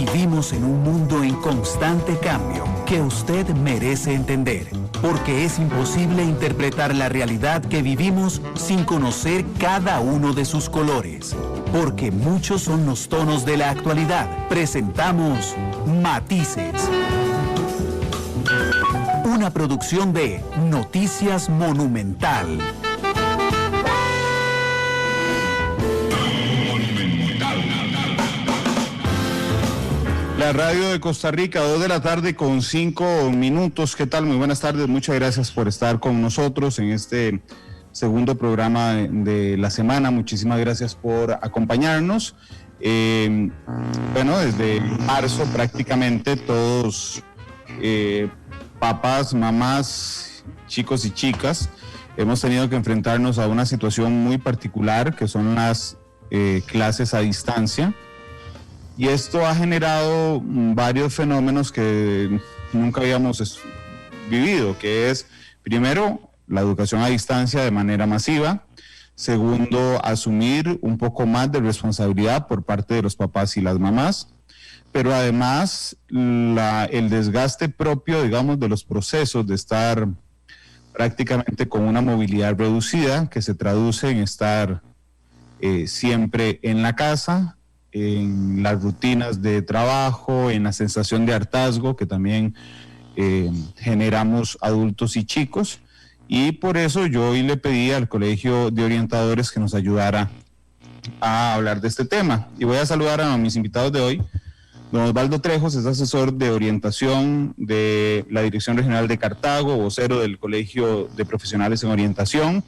Vivimos en un mundo en constante cambio que usted merece entender, porque es imposible interpretar la realidad que vivimos sin conocer cada uno de sus colores. Porque muchos son los tonos de la actualidad. Presentamos Matices. Una producción de Noticias Monumental. La radio de Costa Rica, 2 de la tarde con 5 minutos. ¿Qué tal? Muy buenas tardes. Muchas gracias por estar con nosotros en este segundo programa de la semana. Muchísimas gracias por acompañarnos. Bueno, desde marzo prácticamente todos, papás, mamás, chicos y chicas, hemos tenido que enfrentarnos a una situación muy particular que son las clases a distancia. Y esto ha generado varios fenómenos que nunca habíamos vivido, que es, primero, la educación a distancia de manera masiva. Segundo, asumir un poco más de responsabilidad por parte de los papás y las mamás. Pero además, el desgaste propio, digamos, de los procesos de estar prácticamente con una movilidad reducida, que se traduce en estar siempre en la casa, en las rutinas de trabajo, en la sensación de hartazgo que también generamos adultos y chicos. Y por eso yo hoy le pedí al Colegio de Orientadores que nos ayudara a hablar de este tema. Y voy a saludar a mis invitados de hoy. Don Osvaldo Trejos es asesor de orientación de la Dirección Regional de Cartago, vocero del Colegio de Profesionales en Orientación.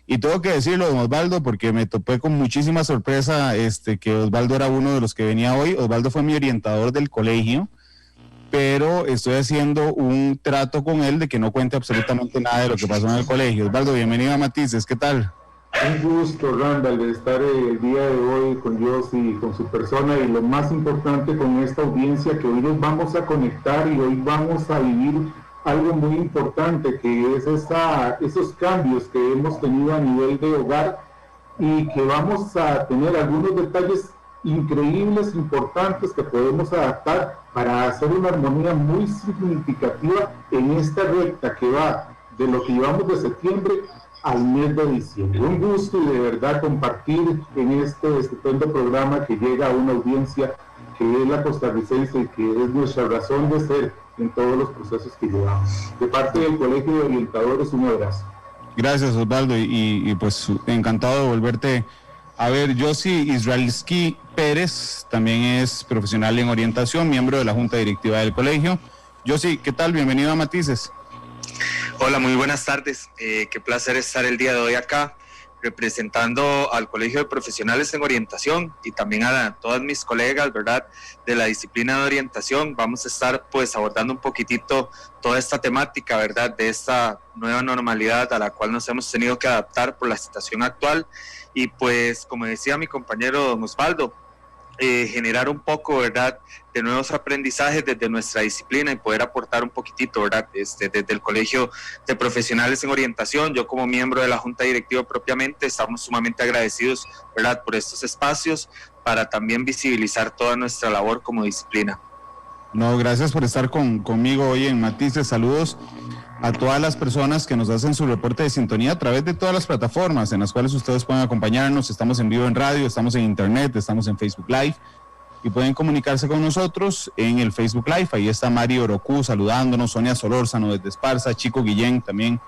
Y tengo que decirlo, don Osvaldo, porque me topé con muchísima sorpresa que Osvaldo era uno de los que venía hoy. Osvaldo fue mi orientador del colegio, pero estoy haciendo un trato con él de que no cuente absolutamente nada de lo que pasó en el colegio. Osvaldo, bienvenido a Matices, ¿qué tal? Un gusto, Randall, de estar el día de hoy con Yossi y con su persona, y lo más importante con esta audiencia, que hoy nos vamos a conectar y hoy vamos a vivir algo muy importante, que es esos cambios que hemos tenido a nivel de hogar, y que vamos a tener algunos detalles increíbles, importantes, que podemos adaptar para hacer una armonía muy significativa en esta recta que va de lo que llevamos de septiembre al mes de diciembre. Un gusto y de verdad compartir en este estupendo programa que llega a una audiencia que es la costarricense y que es nuestra razón de ser en todos los procesos que llevamos. De parte del Colegio de Orientadores, un abrazo. Gracias, Osvaldo, y pues encantado de volverte a ver. Yossi Israelski Pérez también es profesional en orientación, miembro de la Junta Directiva del Colegio. Yossi, ¿qué tal? Bienvenido a Matices. Hola, muy buenas tardes. Qué placer estar el día de hoy acá, representando al Colegio de Profesionales en Orientación y también a todas mis colegas, ¿verdad?, de la disciplina de orientación. Vamos a estar pues abordando un poquitito toda esta temática, ¿verdad?, de esta nueva normalidad a la cual nos hemos tenido que adaptar por la situación actual. Y pues, como decía mi compañero don Osvaldo, generar un poco, ¿verdad?, de nuevos aprendizajes desde nuestra disciplina y poder aportar un poquitito, ¿verdad?, desde el Colegio de Profesionales en Orientación. Yo, como miembro de la Junta Directiva propiamente, estamos sumamente agradecidos, ¿verdad?, por estos espacios para también visibilizar toda nuestra labor como disciplina. No, gracias por estar conmigo hoy en Matices. Saludos a todas las personas que nos hacen su reporte de sintonía a través de todas las plataformas en las cuales ustedes pueden acompañarnos. Estamos en vivo en radio, estamos en internet, estamos en Facebook Live, y pueden comunicarse con nosotros en el Facebook Live. Ahí está Mari Orocu saludándonos, Sonia Solórzano desde Esparza, Chico Guillén también,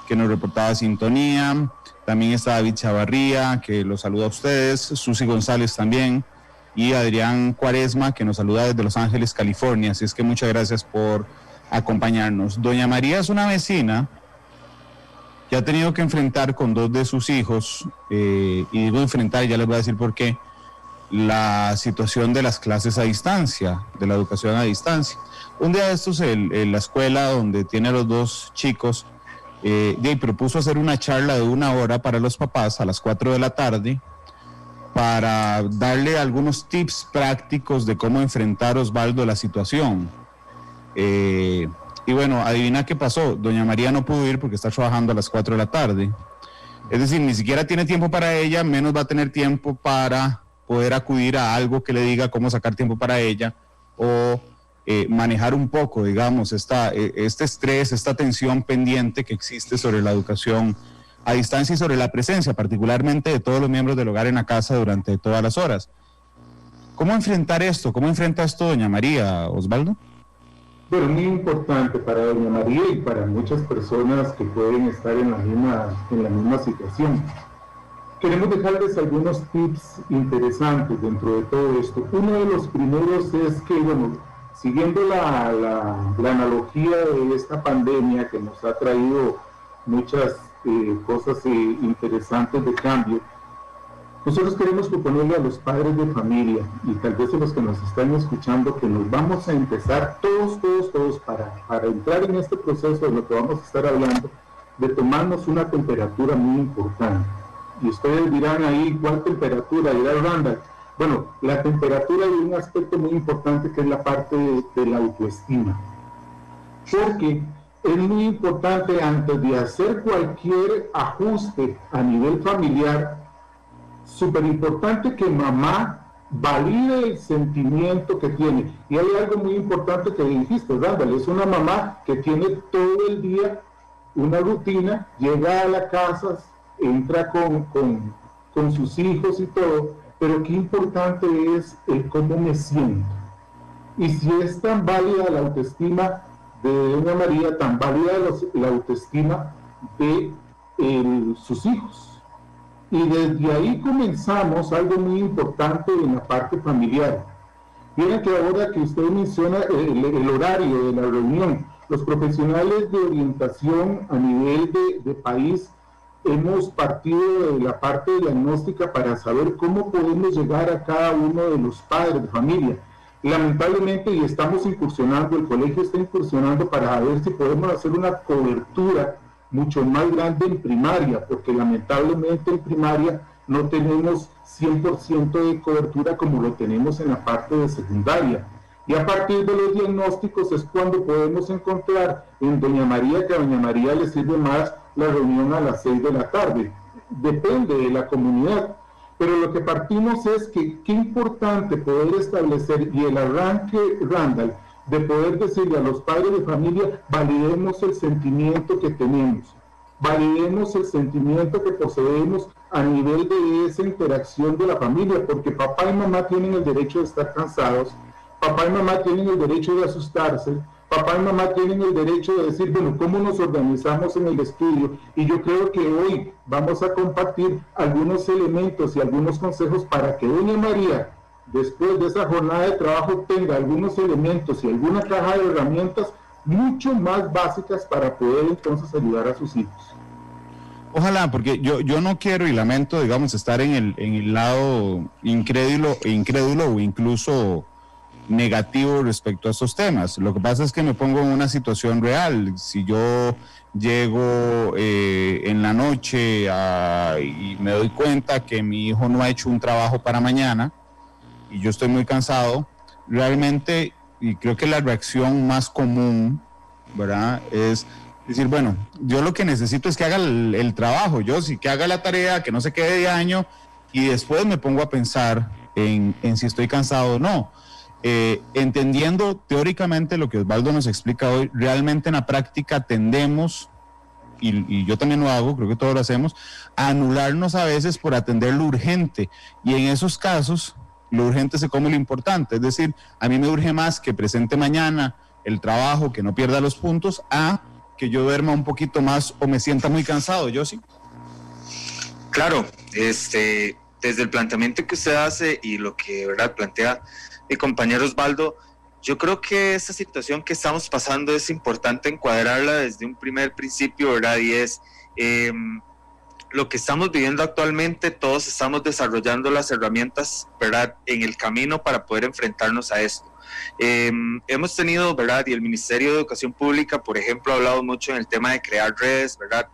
que nos reportaba sintonía. También está David Chavarría, que los saluda a ustedes, Susi González también, y Adrián Cuaresma, que nos saluda desde Los Ángeles, California. Así es que muchas gracias por acompañarnos. Doña María es una vecina que ha tenido que enfrentar con 2 de sus hijos, y digo enfrentar, ya les voy a decir por qué, la situación de las clases a distancia, de la educación a distancia. Un día de estos, la escuela donde tiene a los 2 chicos, propuso hacer una charla de 1 hora para los papás a las 4 de la tarde, para darle algunos tips prácticos de cómo enfrentar, Osvaldo, la situación. Y bueno, adivina qué pasó. Doña María no pudo ir porque está trabajando a las 4 de la tarde. Es decir, ni siquiera tiene tiempo para ella, menos va a tener tiempo para poder acudir a algo que le diga cómo sacar tiempo para ella o manejar un poco, digamos, este estrés, esta tensión pendiente que existe sobre la educación a distancia y sobre la presencia, particularmente de todos los miembros del hogar en la casa durante todas las horas. ¿Cómo enfrentar esto? ¿Cómo enfrenta esto doña María, Osvaldo? Bueno, muy importante para doña María y para muchas personas que pueden estar en la misma situación. Queremos dejarles algunos tips interesantes dentro de todo esto. Uno de los primeros es que, bueno, siguiendo la analogía de esta pandemia que nos ha traído muchas cosas interesantes de cambio, nosotros queremos proponerle a los padres de familia y tal vez a los que nos están escuchando que nos vamos a empezar todos para entrar en este proceso de lo que vamos a estar hablando, de tomarnos una temperatura muy importante. Y ustedes dirán ahí, ¿cuál temperatura? Dirá Randall. Bueno, la temperatura de un aspecto muy importante que es la parte de la autoestima. Porque es muy importante antes de hacer cualquier ajuste a nivel familiar, súper importante que mamá valide el sentimiento que tiene. Y hay algo muy importante que dijiste, Randall, es una mamá que tiene todo el día una rutina, llega a la casa, entra con sus hijos y todo, pero qué importante es el cómo me siento. Y si es tan válida la autoestima de doña María, tan válida la autoestima de sus hijos. Y desde ahí comenzamos algo muy importante en la parte familiar. Miren que ahora que usted menciona el horario de la reunión, los profesionales de orientación a nivel de país hemos partido de la parte diagnóstica para saber cómo podemos llegar a cada uno de los padres de familia. Lamentablemente, y estamos incursionando, el colegio está incursionando para ver si podemos hacer una cobertura mucho más grande en primaria, porque lamentablemente en primaria no tenemos 100% de cobertura como lo tenemos en la parte de secundaria. Y a partir de los diagnósticos es cuando podemos encontrar en doña María, que a doña María le sirve más la reunión a las 6 de la tarde. Depende de la comunidad. Pero lo que partimos es que qué importante poder establecer, y el arranque, Randall, de poder decirle a los padres de familia, validemos el sentimiento que tenemos, validemos el sentimiento que poseemos a nivel de esa interacción de la familia, porque papá y mamá tienen el derecho de estar cansados, papá y mamá tienen el derecho de asustarse, papá y mamá tienen el derecho de decir, bueno, ¿cómo nos organizamos en el estudio? Y yo creo que hoy vamos a compartir algunos elementos y algunos consejos para que doña María, después de esa jornada de trabajo, tenga algunos elementos y alguna caja de herramientas mucho más básicas para poder entonces ayudar a sus hijos. Ojalá, porque yo no quiero y lamento, digamos, estar en el lado incrédulo o incluso negativo respecto a estos temas. Lo que pasa es que me pongo en una situación real. Si yo llego en la noche y me doy cuenta que mi hijo no ha hecho un trabajo para mañana y yo estoy muy cansado, realmente, y creo que la reacción más común, ¿verdad?, es decir, bueno, yo lo que necesito es que haga el trabajo, que haga la tarea, que no se quede de año, y después me pongo a pensar en si estoy cansado o no. Entendiendo teóricamente lo que Osvaldo nos explica hoy, realmente en la práctica tendemos, y yo también lo hago, creo que todos lo hacemos, a anularnos a veces por atender lo urgente, y en esos casos lo urgente se come lo importante, es decir, a mí me urge más que presente mañana el trabajo, que no pierda los puntos, a que yo duerma un poquito más o me sienta muy cansado. Yo sí. Claro, desde el planteamiento que usted hace y lo que, ¿verdad?, plantea mi compañero Osvaldo, yo creo que esta situación que estamos pasando es importante encuadrarla desde un primer principio, ¿verdad? Y es lo que estamos viviendo actualmente. Todos estamos desarrollando las herramientas, ¿verdad?, en el camino para poder enfrentarnos a esto. Hemos tenido, ¿verdad?, y el Ministerio de Educación Pública, por ejemplo, ha hablado mucho en el tema de crear redes, ¿verdad?,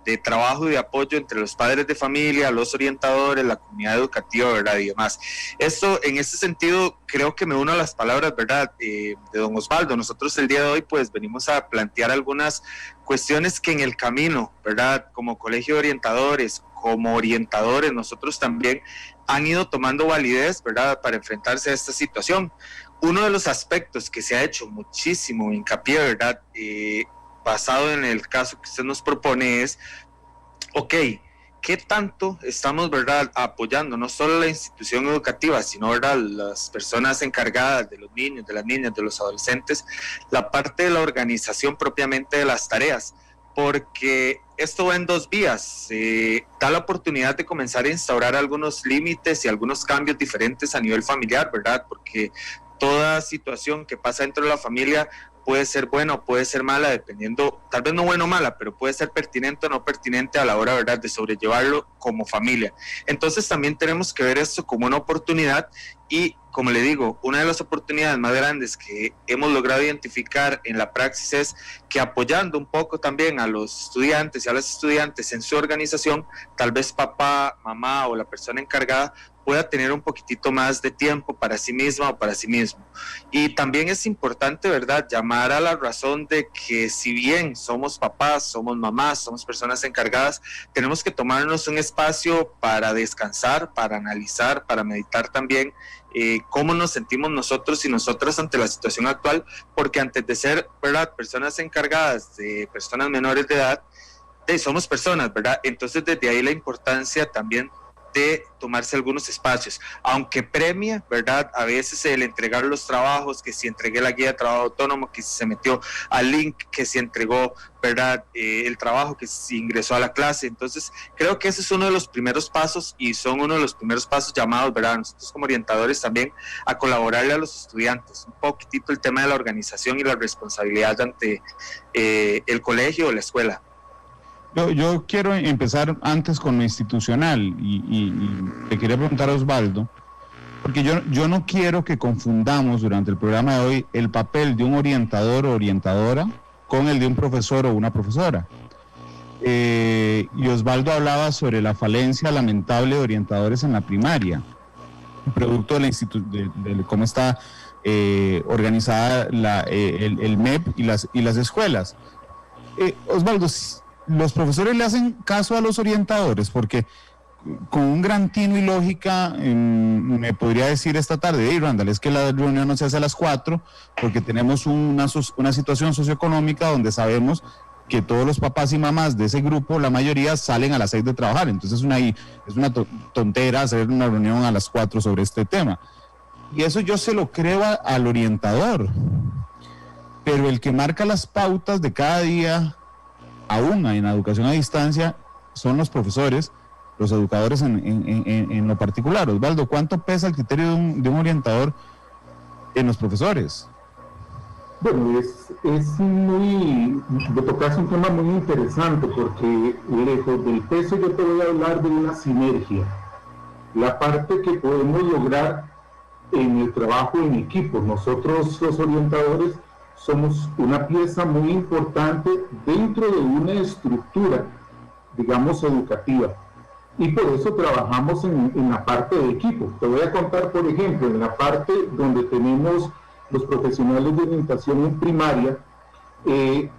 de trabajo y de apoyo entre los padres de familia, los orientadores, la comunidad educativa, ¿verdad?, y demás. Esto, en este sentido, creo que me uno a las palabras, ¿verdad?, de don Osvaldo. Nosotros el día de hoy, pues, venimos a plantear algunas cuestiones que en el camino, ¿verdad?, como colegio de orientadores, como orientadores, nosotros también han ido tomando validez, ¿verdad?, para enfrentarse a esta situación. Uno de los aspectos que se ha hecho muchísimo hincapié, ¿verdad?, basado en el caso que usted nos propone es, ok, ¿qué tanto estamos, verdad, apoyando no solo la institución educativa, sino, verdad, las personas encargadas de los niños, de las niñas, de los adolescentes, la parte de la organización propiamente de las tareas? Porque esto va en dos vías, da la oportunidad de comenzar a instaurar algunos límites y algunos cambios diferentes a nivel familiar, ¿verdad? Porque toda situación que pasa dentro de la familia puede ser buena o puede ser mala, dependiendo, tal vez no buena o mala, pero puede ser pertinente o no pertinente a la hora, ¿verdad?, de sobrellevarlo como familia. Entonces también tenemos que ver esto como una oportunidad y, como le digo, una de las oportunidades más grandes que hemos logrado identificar en la praxis es que apoyando un poco también a los estudiantes y a las estudiantes en su organización, tal vez papá, mamá o la persona encargada pueda tener un poquitito más de tiempo para sí misma o para sí mismo. Y también es importante, ¿verdad?, llamar a la razón de que si bien somos papás, somos mamás, somos personas encargadas, tenemos que tomarnos un espacio para descansar, para analizar, para meditar también cómo nos sentimos nosotros y nosotras ante la situación actual, porque antes de ser, ¿verdad?, personas encargadas de personas menores de edad, somos personas, ¿verdad? Entonces desde ahí la importancia también de tomarse algunos espacios, aunque premia, ¿verdad?, a veces el entregar los trabajos, que si entregué la guía de trabajo autónomo, que si se metió al link, que si entregó, ¿verdad?, el trabajo, que si ingresó a la clase. Entonces creo que ese es uno de los primeros pasos y son uno de los primeros pasos llamados, ¿verdad?, nosotros como orientadores también a colaborarle a los estudiantes, un poquitito el tema de la organización y la responsabilidad ante el colegio o la escuela. Yo quiero empezar antes con lo institucional y le quería preguntar a Osvaldo, porque yo no quiero que confundamos durante el programa de hoy el papel de un orientador o orientadora con el de un profesor o una profesora. Y Osvaldo hablaba sobre la falencia lamentable de orientadores en la primaria, producto de cómo está organizada el MEP y las escuelas. Osvaldo, los profesores le hacen caso a los orientadores, porque con un gran tino y lógica me podría decir esta tarde, hey Randall, es que la reunión no se hace a las 4 porque tenemos una situación socioeconómica donde sabemos que todos los papás y mamás de ese grupo, la mayoría salen a las 6 de trabajar, entonces es una tontera hacer una reunión a las 4 sobre este tema. Y eso yo se lo creo al orientador, pero el que marca las pautas de cada día, aún en la educación a distancia, son los profesores, los educadores en lo particular. Osvaldo, ¿cuánto pesa el criterio de un orientador en los profesores? Bueno, me tocaste un tema muy interesante, porque lejos del peso yo te voy a hablar de una sinergia, la parte que podemos lograr en el trabajo en equipo. Nosotros los orientadores somos una pieza muy importante dentro de una estructura, digamos, educativa. Y por eso trabajamos en la parte de equipo. Te voy a contar, por ejemplo, en la parte donde tenemos los profesionales de orientación en primaria,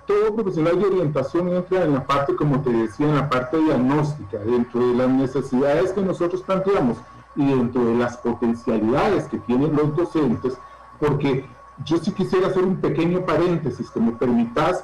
todo profesional de orientación entra en la parte, como te decía, en la parte diagnóstica, dentro de las necesidades que nosotros planteamos y dentro de las potencialidades que tienen los docentes, porque yo sí quisiera hacer un pequeño paréntesis, que me permitas.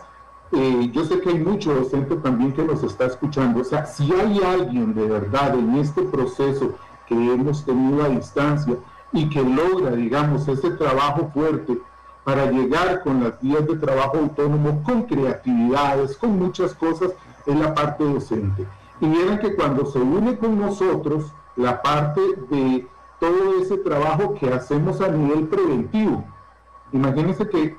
Yo sé que hay mucho docente también que nos está escuchando. O sea, si hay alguien de verdad en este proceso que hemos tenido a distancia y que logra, digamos, ese trabajo fuerte para llegar con las guías de trabajo autónomo, con creatividades, con muchas cosas, es la parte docente. Y vieran que cuando se une con nosotros, la parte de todo ese trabajo que hacemos a nivel preventivo. Imagínense que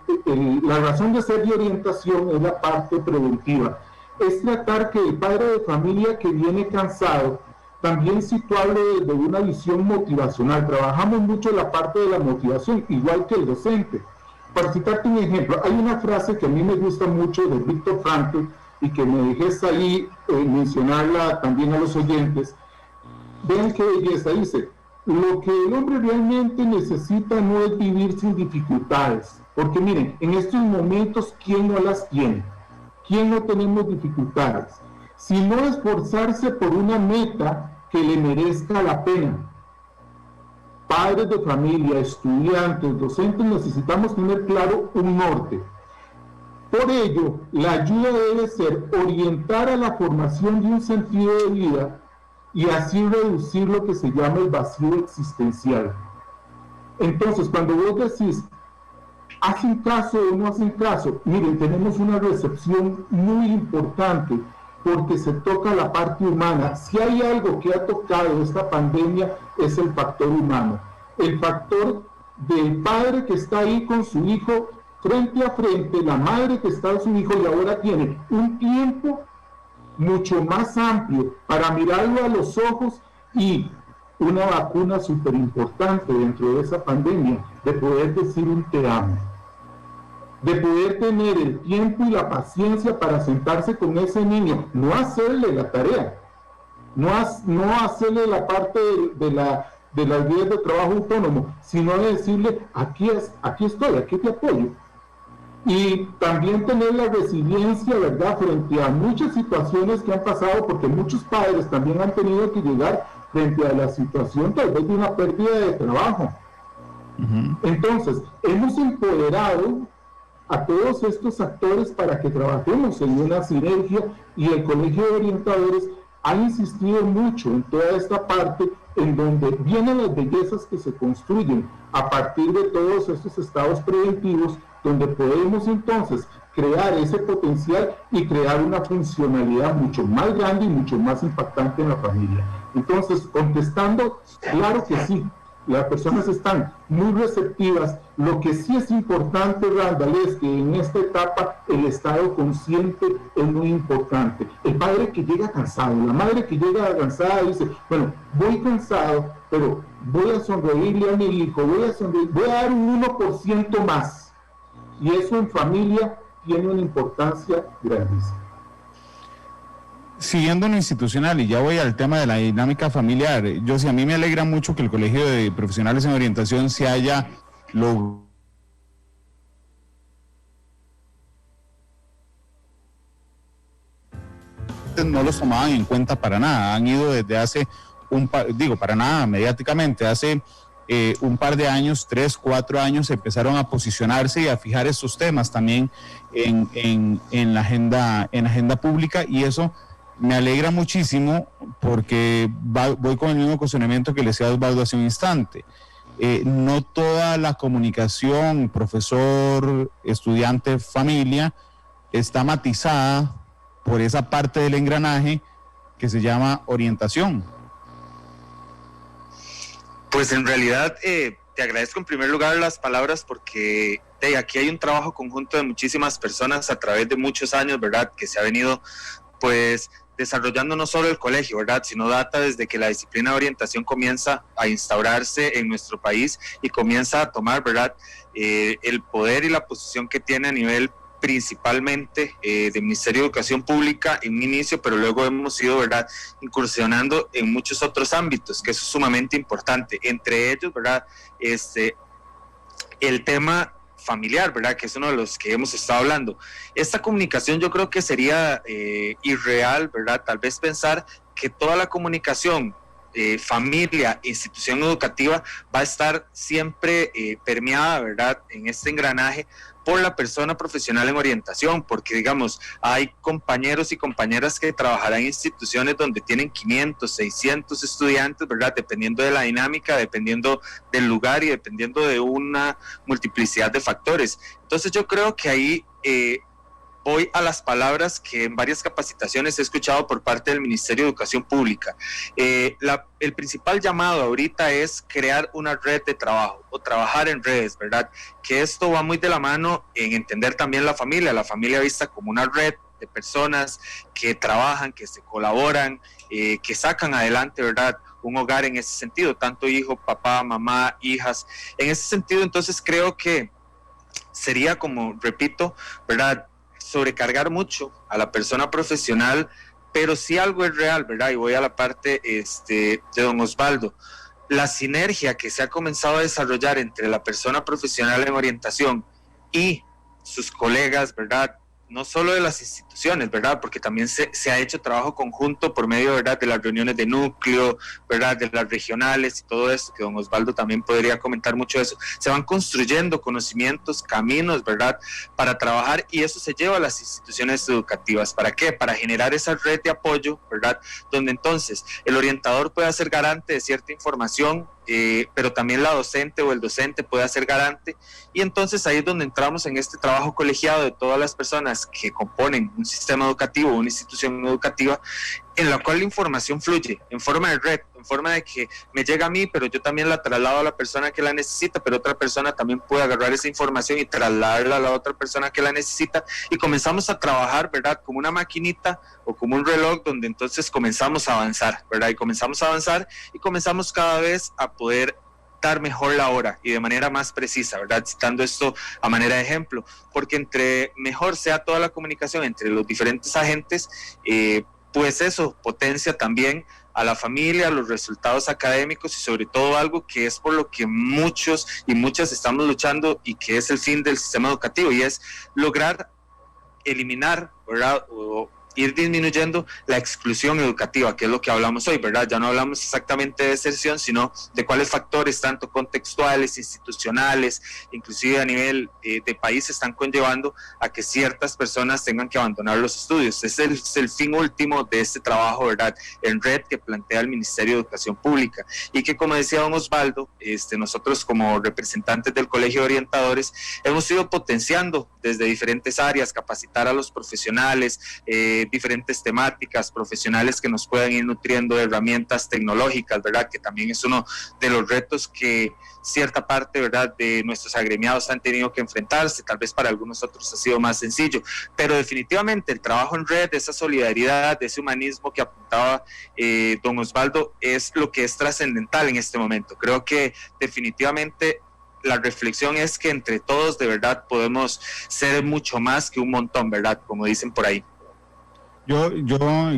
la razón de ser de orientación es la parte preventiva. Es tratar que el padre de familia que viene cansado, también situarlo desde una visión motivacional. Trabajamos mucho la parte de la motivación, igual que el docente. Para citarte un ejemplo, hay una frase que a mí me gusta mucho de Viktor Frankl y que me dejes ahí mencionarla también a los oyentes. Vean qué belleza, dice: lo que el hombre realmente necesita no es vivir sin dificultades, porque miren, en estos momentos, ¿quién no las tiene? ¿Quién no tenemos dificultades? Sino esforzarse por una meta que le merezca la pena. padres de familia, estudiantes, docentes, necesitamos tener claro un norte. Por ello, la ayuda debe ser orientar a la formación de un sentido de vida y así reducir lo que se llama el vacío existencial. Entonces, cuando vos decís, ¿hacen caso o no hacen caso? Miren, tenemos una recepción muy importante porque se toca la parte humana. Si hay algo que ha tocado esta pandemia es el factor humano. El factor del padre que está ahí con su hijo frente a frente, la madre que está con su hijo y ahora tiene un tiempo mucho más amplio para mirarlo a los ojos y una vacuna súper importante dentro de esa pandemia, de poder decir un te amo, de poder tener el tiempo y la paciencia para sentarse con ese niño, no hacerle la tarea, no hacerle la parte de las vías de trabajo autónomo, sino de decirle, aquí estoy, aquí te apoyo. Y también tener la resiliencia, ¿verdad?, frente a muchas situaciones que han pasado, porque muchos padres también han tenido que llegar frente a la situación tal vez de una pérdida de trabajo. Entonces, hemos empoderado a todos estos actores para que trabajemos en una sinergia y el Colegio de Orientadores ha insistido mucho en toda esta parte en donde vienen las bellezas que se construyen a partir de todos estos estados preventivos, donde podemos entonces crear ese potencial y crear una funcionalidad mucho más grande y mucho más impactante en la familia. Entonces, contestando, claro que sí, las personas están muy receptivas. Lo que sí es importante, Randall, es que en esta etapa el estado consciente es muy importante. El padre que llega cansado, la madre que llega cansada dice, bueno, voy cansado, pero voy a sonreírle a mi hijo, voy a dar un 1% más. Y eso en familia tiene una importancia grandísima. Siguiendo en lo institucional, y ya voy al tema de la dinámica familiar, yo sí, a mí me alegra mucho que el Colegio de Profesionales en Orientación se haya logrado. No los tomaban en cuenta para nada, han ido desde hace para nada mediáticamente, hace un par de años, 3, 4 años, empezaron a posicionarse y a fijar estos temas también en la agenda pública, y eso me alegra muchísimo porque voy con el mismo cuestionamiento que le decía Osvaldo hace un instante. No toda la comunicación profesor, estudiante, familia está matizada por esa parte del engranaje que se llama orientación. Pues en realidad te agradezco en primer lugar las palabras porque aquí hay un trabajo conjunto de muchísimas personas a través de muchos años, ¿verdad?, que se ha venido pues desarrollando no solo el colegio, ¿verdad?, sino data desde que la disciplina de orientación comienza a instaurarse en nuestro país y comienza a tomar, ¿verdad?, el poder y la posición que tiene a nivel principalmente del Ministerio de Educación Pública en un inicio, pero luego hemos ido, ¿verdad?, incursionando en muchos otros ámbitos, que eso es sumamente importante, entre ellos, ¿verdad?, el tema familiar, ¿verdad?, que es uno de los que hemos estado hablando. Esta comunicación yo creo que sería irreal, ¿verdad?, tal vez pensar que toda la comunicación familia, institución educativa va a estar siempre permeada, ¿verdad?, en este engranaje por la persona profesional en orientación, porque digamos, hay compañeros y compañeras que trabajarán en instituciones donde tienen 500, 600 estudiantes, ¿verdad?, dependiendo de la dinámica, dependiendo del lugar y dependiendo de una multiplicidad de factores. Entonces yo creo que ahí voy a las palabras que en varias capacitaciones he escuchado por parte del Ministerio de Educación Pública. El principal llamado ahorita es crear una red de trabajo o trabajar en redes, ¿verdad? Que esto va muy de la mano en entender también la familia vista como una red de personas que trabajan, que se colaboran, que sacan adelante, ¿verdad?, un hogar en ese sentido, tanto hijo, papá, mamá, hijas. En ese sentido, entonces creo que sería, como repito, ¿verdad?, sobrecargar mucho a la persona profesional, pero si algo es real, ¿verdad? Y voy a la parte de don Osvaldo. La sinergia que se ha comenzado a desarrollar entre la persona profesional en orientación y sus colegas, ¿verdad?, no solo de las instituciones, ¿verdad? Porque también se ha hecho trabajo conjunto por medio, ¿verdad?, de las reuniones de núcleo, ¿verdad?, de las regionales y todo esto, que don Osvaldo también podría comentar mucho de eso. Se van construyendo conocimientos, caminos, ¿verdad?, para trabajar, y eso se lleva a las instituciones educativas. ¿Para qué? Para generar esa red de apoyo, ¿verdad?, donde entonces el orientador pueda ser garante de cierta información, pero también la docente o el docente puede ser garante, y entonces ahí es donde entramos en este trabajo colegiado de todas las personas que componen un sistema educativo, una institución educativa, en la cual la información fluye en forma de red, en forma de que me llega a mí, pero yo también la traslado a la persona que la necesita, pero otra persona también puede agarrar esa información y trasladarla a la otra persona que la necesita, y comenzamos a trabajar, ¿verdad?, como una maquinita o como un reloj, donde entonces comenzamos a avanzar, ¿verdad? Y comenzamos a avanzar y comenzamos cada vez a poder dar mejor la hora y de manera más precisa, ¿verdad? Citando esto a manera de ejemplo, porque entre mejor sea toda la comunicación entre los diferentes agentes, pues eso potencia también a la familia, a los resultados académicos y sobre todo algo que es por lo que muchos y muchas estamos luchando y que es el fin del sistema educativo, y es lograr eliminar, ¿verdad?, o ir disminuyendo la exclusión educativa, que es lo que hablamos hoy, ¿verdad? Ya no hablamos exactamente de deserción, sino de cuáles factores, tanto contextuales, institucionales, inclusive a nivel de país, están conllevando a que ciertas personas tengan que abandonar los estudios. Ese es el fin último de este trabajo, ¿verdad?, en red que plantea el Ministerio de Educación Pública, y que, como decía don Osvaldo, nosotros como representantes del Colegio de Orientadores hemos ido potenciando desde diferentes áreas, capacitar a los profesionales, diferentes temáticas profesionales que nos puedan ir nutriendo de herramientas tecnológicas, ¿verdad?, que también es uno de los retos que cierta parte, ¿verdad?, de nuestros agremiados han tenido que enfrentarse. Tal vez para algunos otros ha sido más sencillo, pero definitivamente el trabajo en red, esa solidaridad, ese humanismo que apuntaba don Osvaldo, es lo que es trascendental en este momento. Creo que definitivamente la reflexión es que entre todos de verdad podemos ser mucho más que un montón, ¿verdad?, como dicen por ahí. Yo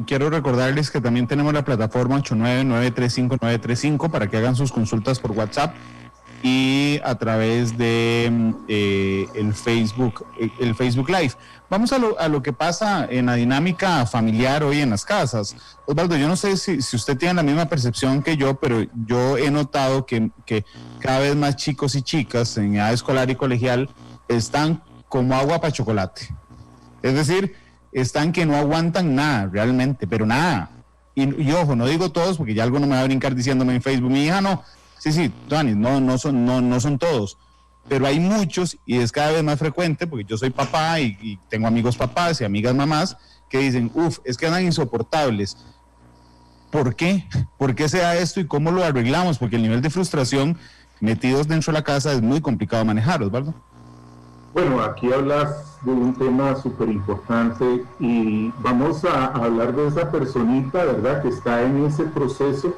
quiero recordarles que también tenemos la plataforma 899-35935 para que hagan sus consultas por WhatsApp y a través de el Facebook Live. Vamos a lo que pasa en la dinámica familiar hoy en las casas. Osvaldo, yo no sé si usted tiene la misma percepción que yo, pero yo he notado que cada vez más chicos y chicas en edad escolar y colegial están como agua para chocolate. Es decir, están que no aguantan nada realmente, pero nada. Y ojo, no digo todos porque ya algo no me va a brincar diciéndome en Facebook, mi hija no. Sí, Tony, no son todos, pero hay muchos y es cada vez más frecuente porque yo soy papá y tengo amigos papás y amigas mamás que dicen, es que andan insoportables. ¿Por qué? ¿Por qué se da esto y cómo lo arreglamos? Porque el nivel de frustración metidos dentro de la casa es muy complicado manejar, Osvaldo. Bueno, aquí hablas de un tema súper importante y vamos a hablar de esa personita, ¿verdad?, que está en ese proceso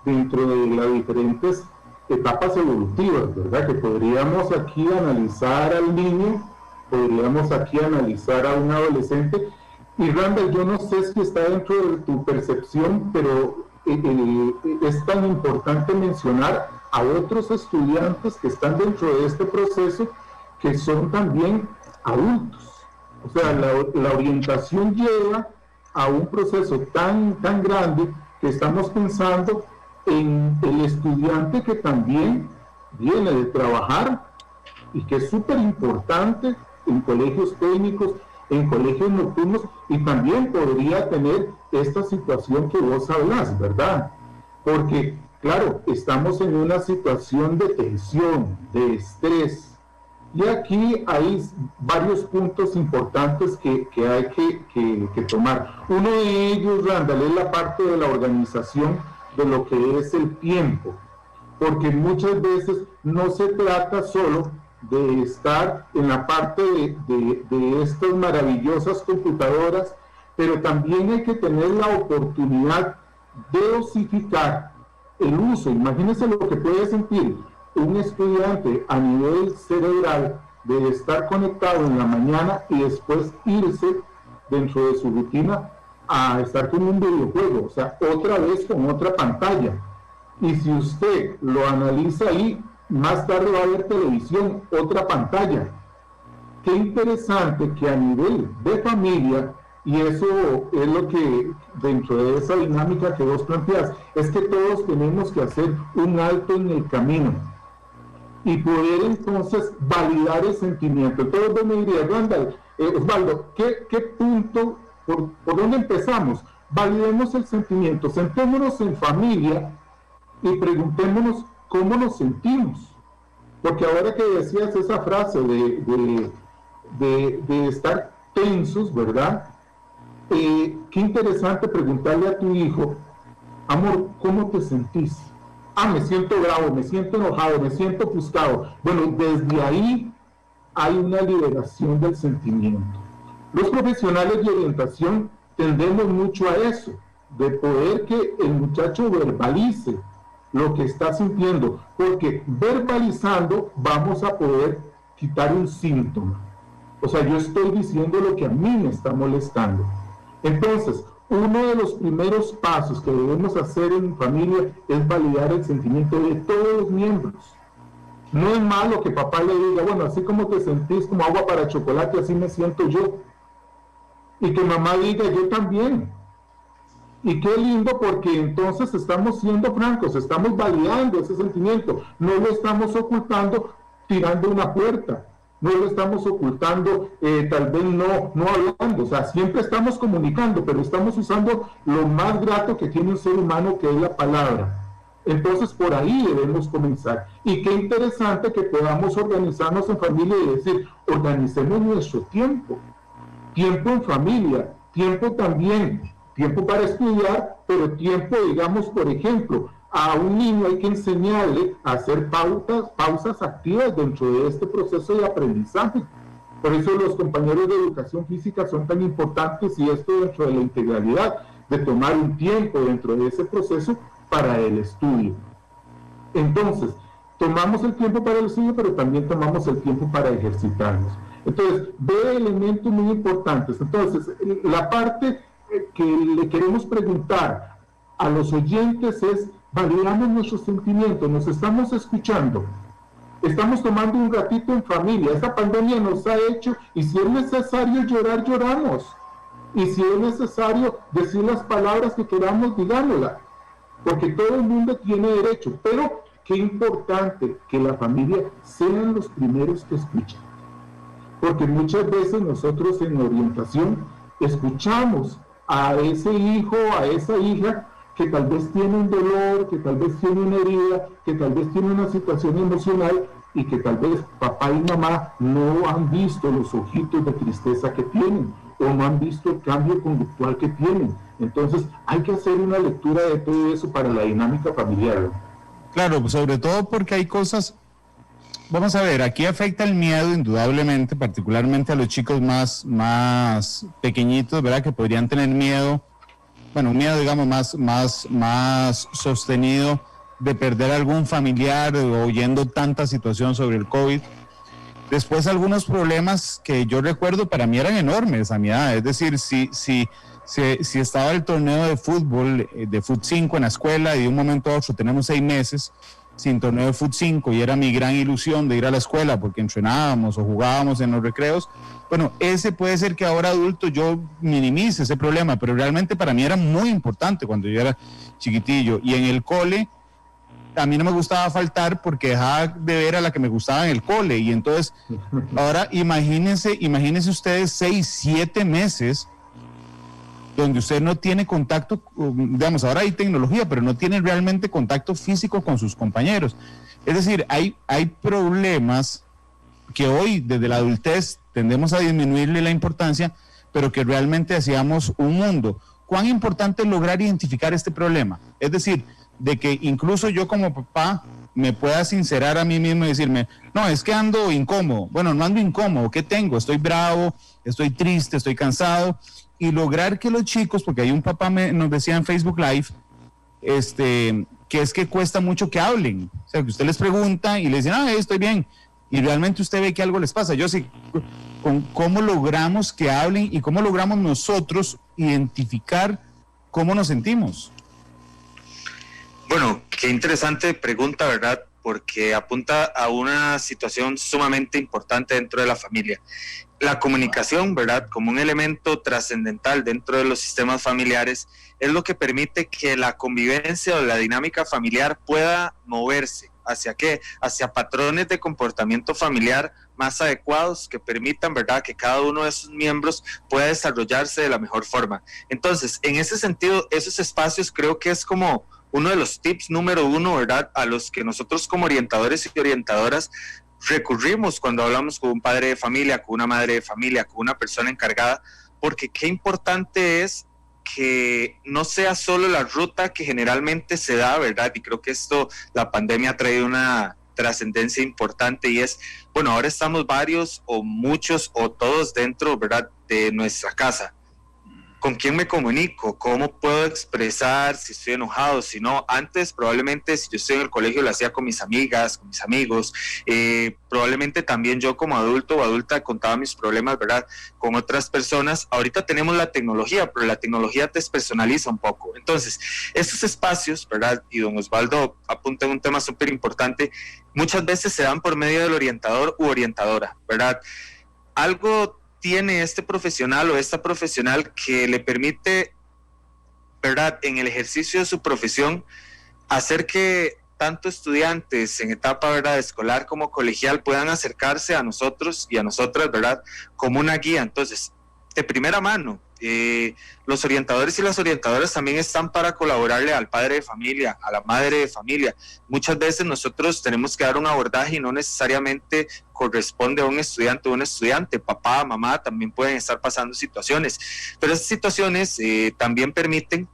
dentro de las diferentes etapas evolutivas, ¿verdad?, que podríamos aquí analizar al niño, podríamos aquí analizar a un adolescente. Y Randall, yo no sé si está dentro de tu percepción, pero es tan importante mencionar a otros estudiantes que están dentro de este proceso, que son también adultos. O sea, la orientación lleva a un proceso tan grande que estamos pensando en el estudiante que también viene de trabajar y que es súper importante en colegios técnicos, en colegios nocturnos, y también podría tener esta situación que vos hablas, ¿verdad? Porque claro, estamos en una situación de tensión, de estrés, y aquí hay varios puntos importantes que hay que tomar. Uno de ellos, Randall, es la parte de la organización de lo que es el tiempo, porque muchas veces no se trata solo de estar en la parte de estas maravillosas computadoras, pero también hay que tener la oportunidad de dosificar el uso. Imagínense lo que puede sentir un estudiante a nivel cerebral de estar conectado en la mañana y después irse dentro de su rutina a estar con un videojuego, o sea, otra vez con otra pantalla. Y si usted lo analiza ahí, más tarde va a ver televisión, otra pantalla. qué interesante que a nivel de familia, y eso es lo que dentro de esa dinámica que vos planteás, es que todos tenemos que hacer un alto en el camino y poder entonces validar el sentimiento. Entonces vos me dirías, Randall, Osvaldo, ¿qué punto, por dónde empezamos? Validemos el sentimiento, sentémonos en familia y preguntémonos cómo nos sentimos. Porque ahora que decías esa frase de estar tensos, ¿verdad? Qué interesante preguntarle a tu hijo, amor, ¿cómo te sentís? Me siento bravo, me siento enojado, me siento ofuscado. Bueno, desde ahí hay una liberación del sentimiento. Los profesionales de orientación tendemos mucho a eso, de poder que el muchacho verbalice lo que está sintiendo, porque verbalizando vamos a poder quitar un síntoma. O sea, yo estoy diciendo lo que a mí me está molestando. Entonces, uno de los primeros pasos que debemos hacer en familia es validar el sentimiento de todos los miembros. No es malo que papá le diga, bueno, así como te sentís como agua para chocolate, así me siento yo. Y que mamá diga, yo también. Y qué lindo, porque entonces estamos siendo francos, estamos validando ese sentimiento, no lo estamos ocultando tirando una puerta, no lo estamos ocultando tal vez no hablando, o sea, siempre estamos comunicando, pero estamos usando lo más grato que tiene un ser humano, que es la palabra. Entonces por ahí debemos comenzar. Y qué interesante que podamos organizarnos en familia y decir, organicemos nuestro tiempo en familia, tiempo también, tiempo para estudiar, pero tiempo, digamos, por ejemplo, a un niño hay que enseñarle a hacer pausas activas dentro de este proceso de aprendizaje. Por eso los compañeros de educación física son tan importantes, y esto dentro de la integralidad, de tomar un tiempo dentro de ese proceso para el estudio. Entonces, tomamos el tiempo para el estudio, pero también tomamos el tiempo para ejercitarnos. Entonces, ve elementos muy importantes. Entonces, la parte que le queremos preguntar a los oyentes es, validamos nuestros sentimientos, nos estamos escuchando, estamos tomando un ratito en familia. Esta pandemia nos ha hecho, y si es necesario llorar, lloramos, y si es necesario decir las palabras que queramos, digámoslas, porque todo el mundo tiene derecho. Pero qué importante que la familia sean los primeros que escuchen, porque muchas veces nosotros en orientación escuchamos a ese hijo, a esa hija, que tal vez tiene un dolor, que tal vez tiene una herida, que tal vez tiene una situación emocional, y que tal vez papá y mamá no han visto los ojitos de tristeza que tienen, o no han visto el cambio conductual que tienen. Entonces hay que hacer una lectura de todo eso para la dinámica familiar. Claro, sobre todo porque hay cosas. Vamos a ver, aquí afecta el miedo indudablemente, particularmente a los chicos más pequeñitos, ¿verdad? Que podrían tener miedo, bueno, un miedo, digamos, más sostenido de perder algún familiar, oyendo tanta situación sobre el COVID. Después, algunos problemas que yo recuerdo para mí eran enormes a mi edad. Es decir, si estaba el torneo de fútbol, de Fut 5 en la escuela, y de un momento a otro tenemos 6 meses sin torneo de Fut 5, y era mi gran ilusión de ir a la escuela porque entrenábamos o jugábamos en los recreos. Bueno, ese puede ser que ahora adulto yo minimice ese problema, pero realmente para mí era muy importante cuando yo era chiquitillo. Y en el cole, a mí no me gustaba faltar porque dejaba de ver a la que me gustaba en el cole. Y entonces, ahora imagínense ustedes 6, 7 meses donde usted no tiene contacto, digamos, ahora hay tecnología, pero no tiene realmente contacto físico con sus compañeros. Es decir, hay problemas que hoy, desde la adultez, tendemos a disminuirle la importancia, pero que realmente hacíamos un mundo. ¿Cuán importante es lograr identificar este problema? Es decir, de que incluso yo como papá me pueda sincerar a mí mismo y decirme, no, es que ando incómodo. Bueno, no ando incómodo, ¿qué tengo? Estoy bravo, estoy triste, estoy cansado. Y lograr que los chicos, porque hay un papá nos decía en Facebook Live, que es que cuesta mucho que hablen. O sea, que usted les pregunta y les dicen, estoy bien. Y realmente usted ve que algo les pasa. Yo sí, ¿cómo logramos que hablen y cómo logramos nosotros identificar cómo nos sentimos? Bueno, qué interesante pregunta, ¿verdad? porque apunta a una situación sumamente importante dentro de la familia. La comunicación, ¿verdad?, como un elemento trascendental dentro de los sistemas familiares, es lo que permite que la convivencia o la dinámica familiar pueda moverse. ¿Hacia qué? Hacia patrones de comportamiento familiar más adecuados que permitan, ¿verdad?, que cada uno de sus miembros pueda desarrollarse de la mejor forma. Entonces, en ese sentido, esos espacios creo que es como uno de los tips número uno, ¿verdad?, a los que nosotros como orientadores y orientadoras recurrimos cuando hablamos con un padre de familia, con una madre de familia, con una persona encargada, porque qué importante es que no sea solo la ruta que generalmente se da, ¿verdad? Y creo que esto, la pandemia ha traído una trascendencia importante y es, bueno, ahora estamos varios o muchos o todos dentro, ¿verdad?, de nuestra casa. ¿Con quién me comunico? ¿Cómo puedo expresar si estoy enojado? Si no, antes probablemente si yo estoy en el colegio lo hacía con mis amigas, con mis amigos, probablemente también yo como adulto o adulta contaba mis problemas, ¿verdad?, con otras personas. Ahorita tenemos la tecnología, pero la tecnología te despersonaliza un poco. Entonces, esos espacios, ¿verdad?, y don Osvaldo apunta en un tema súper importante, muchas veces se dan por medio del orientador u orientadora, ¿verdad? Algo tiene este profesional o esta profesional que le permite, ¿verdad?, en el ejercicio de su profesión, hacer que tanto estudiantes en etapa, ¿verdad?, escolar como colegial puedan acercarse a nosotros y a nosotras, ¿verdad?, como una guía. Entonces, de primera mano, los orientadores y las orientadoras también están para colaborarle al padre de familia, a la madre de familia. Muchas veces nosotros tenemos que dar un abordaje y no necesariamente corresponde a un estudiante o un estudiante. Papá, mamá también pueden estar pasando situaciones, pero esas situaciones también permiten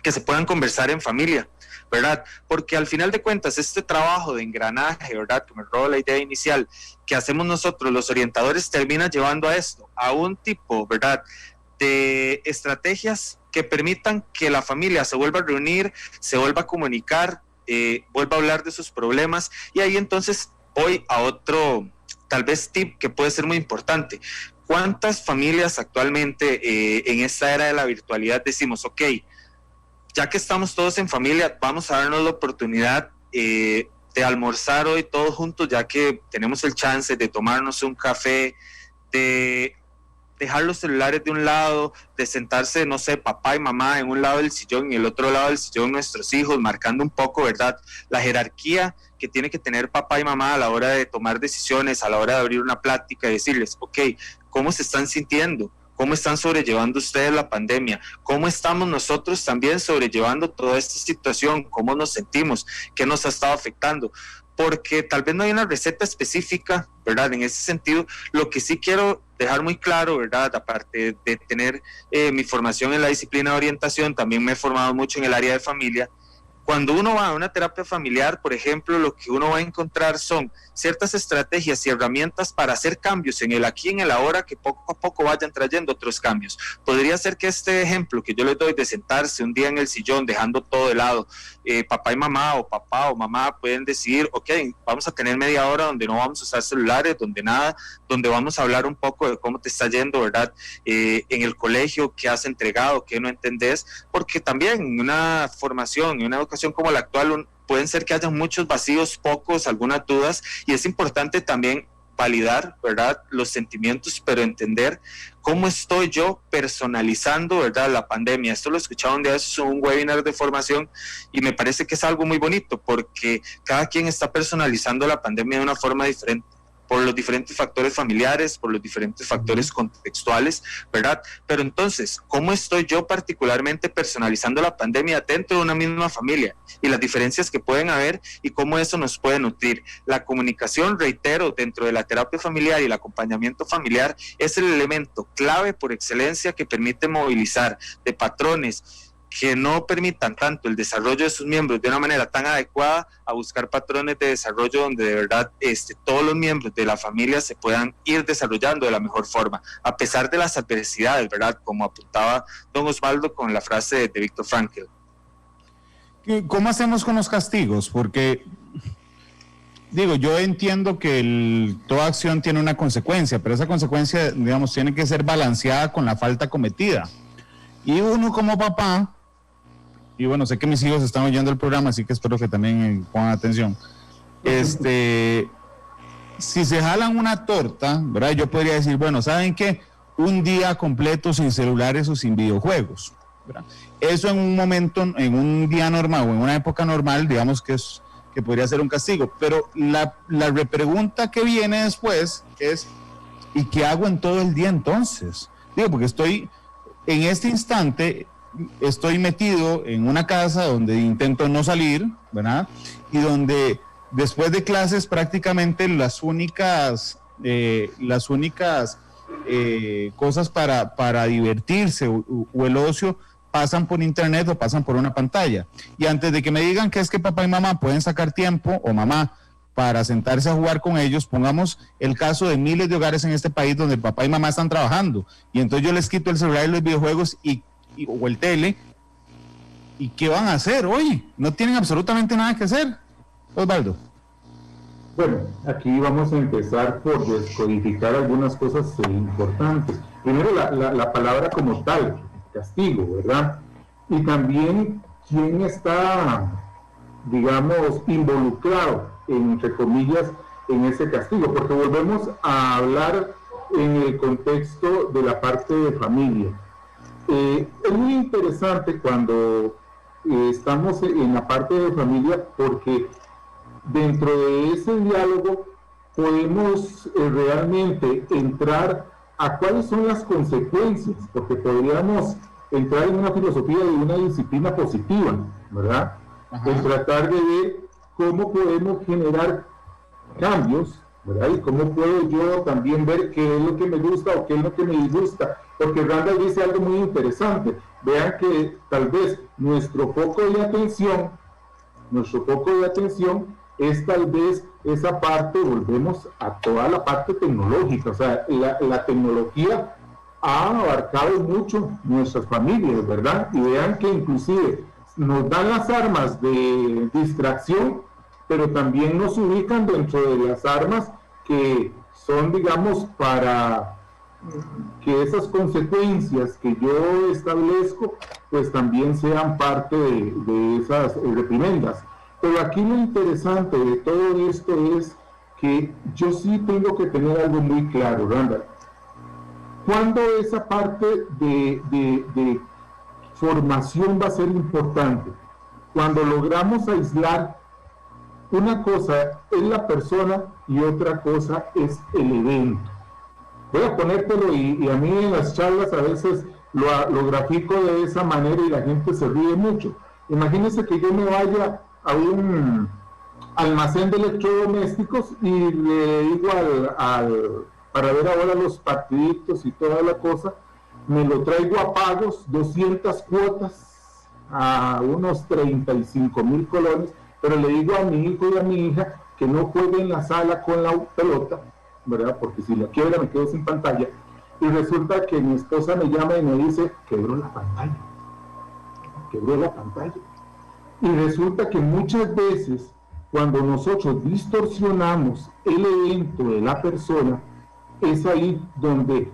que se puedan conversar en familia, ¿verdad? Porque al final de cuentas este trabajo de engranaje, ¿verdad?, que me roba la idea inicial, que hacemos nosotros los orientadores, termina llevando a esto, a un tipo, ¿verdad?, de estrategias que permitan que la familia se vuelva a reunir, se vuelva a comunicar, vuelva a hablar de sus problemas, y ahí entonces voy a otro, tal vez, tip que puede ser muy importante. ¿Cuántas familias actualmente en esta era de la virtualidad decimos, ok, ya que estamos todos en familia, vamos a darnos la oportunidad de almorzar hoy todos juntos, ya que tenemos el chance de tomarnos un café, de dejar los celulares de un lado, de sentarse, no sé, papá y mamá en un lado del sillón y el otro lado del sillón nuestros hijos, marcando un poco, ¿verdad?, la jerarquía que tiene que tener papá y mamá a la hora de tomar decisiones, a la hora de abrir una plática y decirles, ok, ¿cómo se están sintiendo? ¿Cómo están sobrellevando ustedes la pandemia? ¿Cómo estamos nosotros también sobrellevando toda esta situación? ¿Cómo nos sentimos? ¿Qué nos ha estado afectando? Porque tal vez no hay una receta específica, ¿verdad?, en ese sentido. Lo que sí quiero dejar muy claro, ¿verdad?, aparte de tener mi formación en la disciplina de orientación, también me he formado mucho en el área de familia. Cuando uno va a una terapia familiar, por ejemplo, lo que uno va a encontrar son ciertas estrategias y herramientas para hacer cambios en el aquí y en el ahora que poco a poco vayan trayendo otros cambios. Podría ser que este ejemplo que yo les doy de sentarse un día en el sillón dejando todo de lado, papá y mamá o papá o mamá pueden decidir, ok, vamos a tener media hora donde no vamos a usar celulares, donde nada, donde vamos a hablar un poco de cómo te está yendo, ¿verdad?, en el colegio, qué has entregado, qué no entendés, porque también en una formación, en una educación como la actual, pueden ser que haya muchos vacíos, pocos, algunas dudas, y es importante también validar, ¿verdad?, los sentimientos, pero entender cómo estoy yo personalizando, ¿verdad?, la pandemia. Esto lo escuchaba un día en un webinar de formación y me parece que es algo muy bonito porque cada quien está personalizando la pandemia de una forma diferente, por los diferentes factores familiares, por los diferentes factores contextuales, ¿verdad? Pero entonces, ¿cómo estoy yo particularmente personalizando la pandemia dentro de una misma familia? Y las diferencias que pueden haber y cómo eso nos puede nutrir. La comunicación, reitero, dentro de la terapia familiar y el acompañamiento familiar es el elemento clave por excelencia que permite movilizar de patrones que no permitan tanto el desarrollo de sus miembros de una manera tan adecuada a buscar patrones de desarrollo donde de verdad todos los miembros de la familia se puedan ir desarrollando de la mejor forma, a pesar de las adversidades, ¿verdad?, como apuntaba don Osvaldo con la frase de Viktor Frankl. ¿Cómo hacemos con los castigos? Porque, digo, yo entiendo que toda acción tiene una consecuencia, pero esa consecuencia, digamos, tiene que ser balanceada con la falta cometida. Y uno como papá, y bueno, sé que mis hijos están oyendo el programa, así que espero que también pongan atención. Si se jalan una torta, ¿verdad? Yo podría decir, bueno, ¿saben qué? Un día completo sin celulares o sin videojuegos, ¿verdad? Eso en un momento, en un día normal o en una época normal, digamos que podría ser un castigo. Pero la repregunta que viene después es, ¿y qué hago en todo el día entonces? Digo, porque en este instante, estoy metido en una casa donde intento no salir, ¿verdad? Y donde después de clases prácticamente las únicas cosas para divertirse o el ocio pasan por internet o pasan por una pantalla. Y antes de que me digan que es que papá y mamá pueden sacar tiempo, o mamá, para sentarse a jugar con ellos, pongamos el caso de miles de hogares en este país donde papá y mamá están trabajando, y entonces yo les quito el celular y los videojuegos o el tele, ¿y qué van a hacer hoy? No tienen absolutamente nada que hacer. Osvaldo. Bueno, aquí vamos a empezar por descodificar algunas cosas importantes. Primero, la palabra como tal, castigo, ¿verdad? Y también quién está, digamos, involucrado, entre comillas, en ese castigo, porque volvemos a hablar en el contexto de la parte de familia. Es muy interesante cuando estamos en la parte de familia, porque dentro de ese diálogo podemos realmente entrar a cuáles son las consecuencias, porque podríamos entrar en una filosofía de una disciplina positiva, ¿verdad? En tratar de ver cómo podemos generar cambios, ¿verdad? Y cómo puedo yo también ver qué es lo que me gusta o qué es lo que me disgusta, porque Randall dice algo muy interesante. Vean que tal vez nuestro foco de atención es tal vez esa parte, volvemos a toda la parte tecnológica, o sea, la tecnología ha abarcado mucho nuestras familias, ¿verdad? Y vean que inclusive nos dan las armas de distracción, pero también nos ubican dentro de las armas que son, digamos, para que esas consecuencias que yo establezco, pues también sean parte de esas reprimendas. Pero aquí lo interesante de todo esto es que yo sí tengo que tener algo muy claro, Randall. ¿Cuándo esa parte de formación va a ser importante? Cuando logramos aislar, una cosa es la persona y otra cosa es el evento. Voy a ponértelo y a mí en las charlas a veces lo grafico de esa manera y la gente se ríe mucho. Imagínense que yo me vaya a un almacén de electrodomésticos y le digo para ver ahora los partiditos y toda la cosa, me lo traigo a pagos, 200 cuotas a unos 35,000 colones, pero le digo a mi hijo y a mi hija que no jueguen en la sala con la pelota, ¿verdad? Porque si la quiebra me quedo sin pantalla. Y resulta que mi esposa me llama y me dice, quebró la pantalla. Y resulta que muchas veces, cuando nosotros distorsionamos el evento de la persona, es ahí donde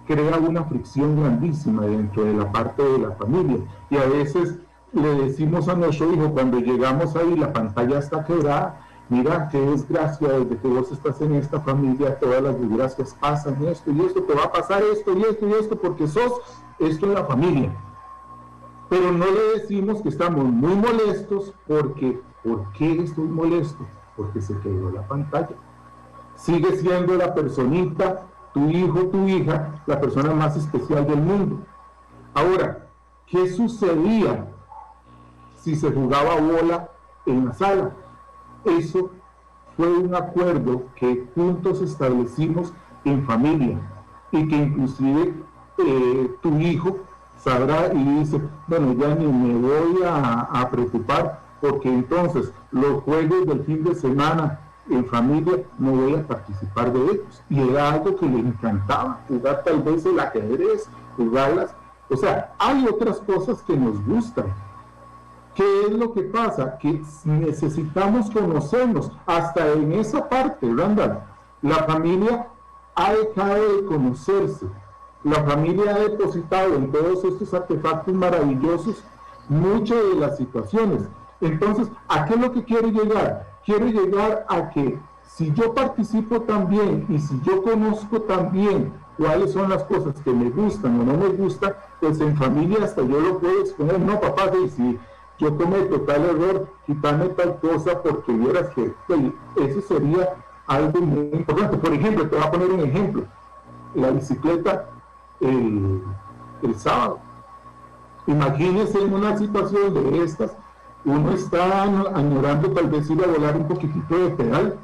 crea una fricción grandísima dentro de la parte de la familia. Y a veces le decimos a nuestro hijo, cuando llegamos ahí, la pantalla está quebrada, mira qué desgracia, desde que vos estás en esta familia, todas las desgracias pasan, esto y esto, te va a pasar esto y esto y esto, porque sos esto en la familia. Pero no le decimos que estamos muy molestos, porque, ¿por qué estoy molesto? Porque se quebró la pantalla. Sigue siendo la personita, tu hijo, tu hija, la persona más especial del mundo. Ahora, ¿qué sucedía si se jugaba bola en la sala? Eso fue un acuerdo que juntos establecimos en familia y que inclusive tu hijo sabrá y dice, bueno, ya ni me voy a preocupar, porque entonces los juegos del fin de semana en familia no voy a participar de ellos. Y era algo que le encantaba, jugar tal vez el ajedrez, jugarlas. O sea, hay otras cosas que nos gustan. ¿Qué es lo que pasa? Que necesitamos conocernos. Hasta en esa parte, Randall, la familia ha dejado de conocerse. La familia ha depositado en todos estos artefactos maravillosos muchas de las situaciones. Entonces, ¿a qué es lo que quiero llegar? quiero llegar a que si yo participo también y si yo conozco también cuáles son las cosas que me gustan o no me gustan, pues en familia hasta yo lo puedo exponer. No, papá, si yo cometo tal error, quítame tal cosa porque vieras que eso sería algo muy importante. Por ejemplo, te voy a poner un ejemplo. La bicicleta el sábado. Imagínense en una situación de estas, uno está añorando tal vez ir a volar un poquitito de pedal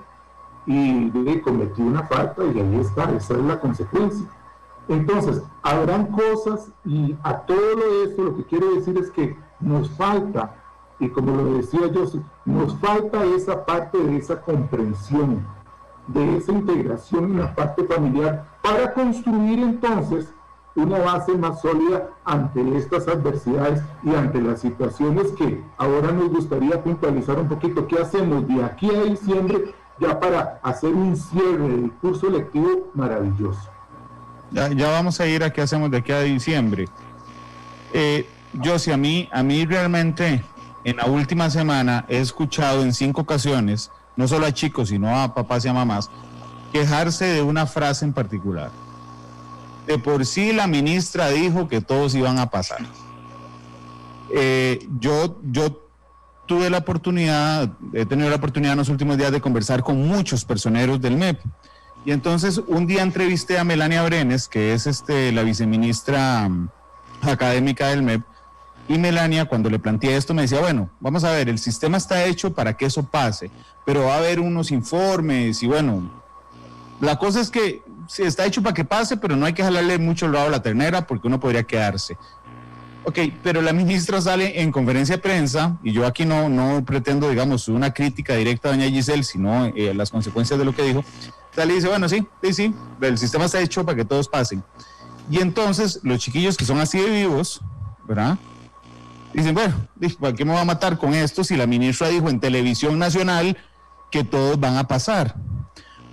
y cometió una falta y ahí está, esa es la consecuencia. Entonces, habrán cosas y a todo esto lo que quiero decir es que nos falta, y como lo decía yo, nos falta esa parte de esa comprensión, de esa integración en la parte familiar para construir entonces una base más sólida ante estas adversidades y ante las situaciones que ahora nos gustaría puntualizar un poquito. ¿Qué hacemos de aquí a diciembre ya para hacer un cierre del curso lectivo maravilloso? Ya vamos a ir a qué hacemos de aquí a diciembre. Yo sí, a mí realmente en la última semana he escuchado en 5 ocasiones, no solo a chicos, sino a papás y a mamás, quejarse de una frase en particular. De por sí la ministra dijo que todos iban a pasar. Yo he tenido la oportunidad en los últimos días de conversar con muchos personeros del MEP. Y entonces un día entrevisté a Melania Brenes, que es la viceministra académica del MEP, y Melania, cuando le planteé esto, me decía, bueno, vamos a ver, el sistema está hecho para que eso pase, pero va a haber unos informes y bueno, la cosa es que sí, está hecho para que pase, pero no hay que jalarle mucho el rabo a la ternera porque uno podría quedarse. Ok, pero la ministra sale en conferencia de prensa, y yo aquí no pretendo, digamos, una crítica directa a doña Giselle, sino las consecuencias de lo que dijo. Sale y dice, bueno, sí, el sistema está hecho para que todos pasen. Y entonces los chiquillos que son así de vivos, ¿verdad? Dicen, bueno, ¿para qué me va a matar con esto si la ministra dijo en televisión nacional que todos van a pasar?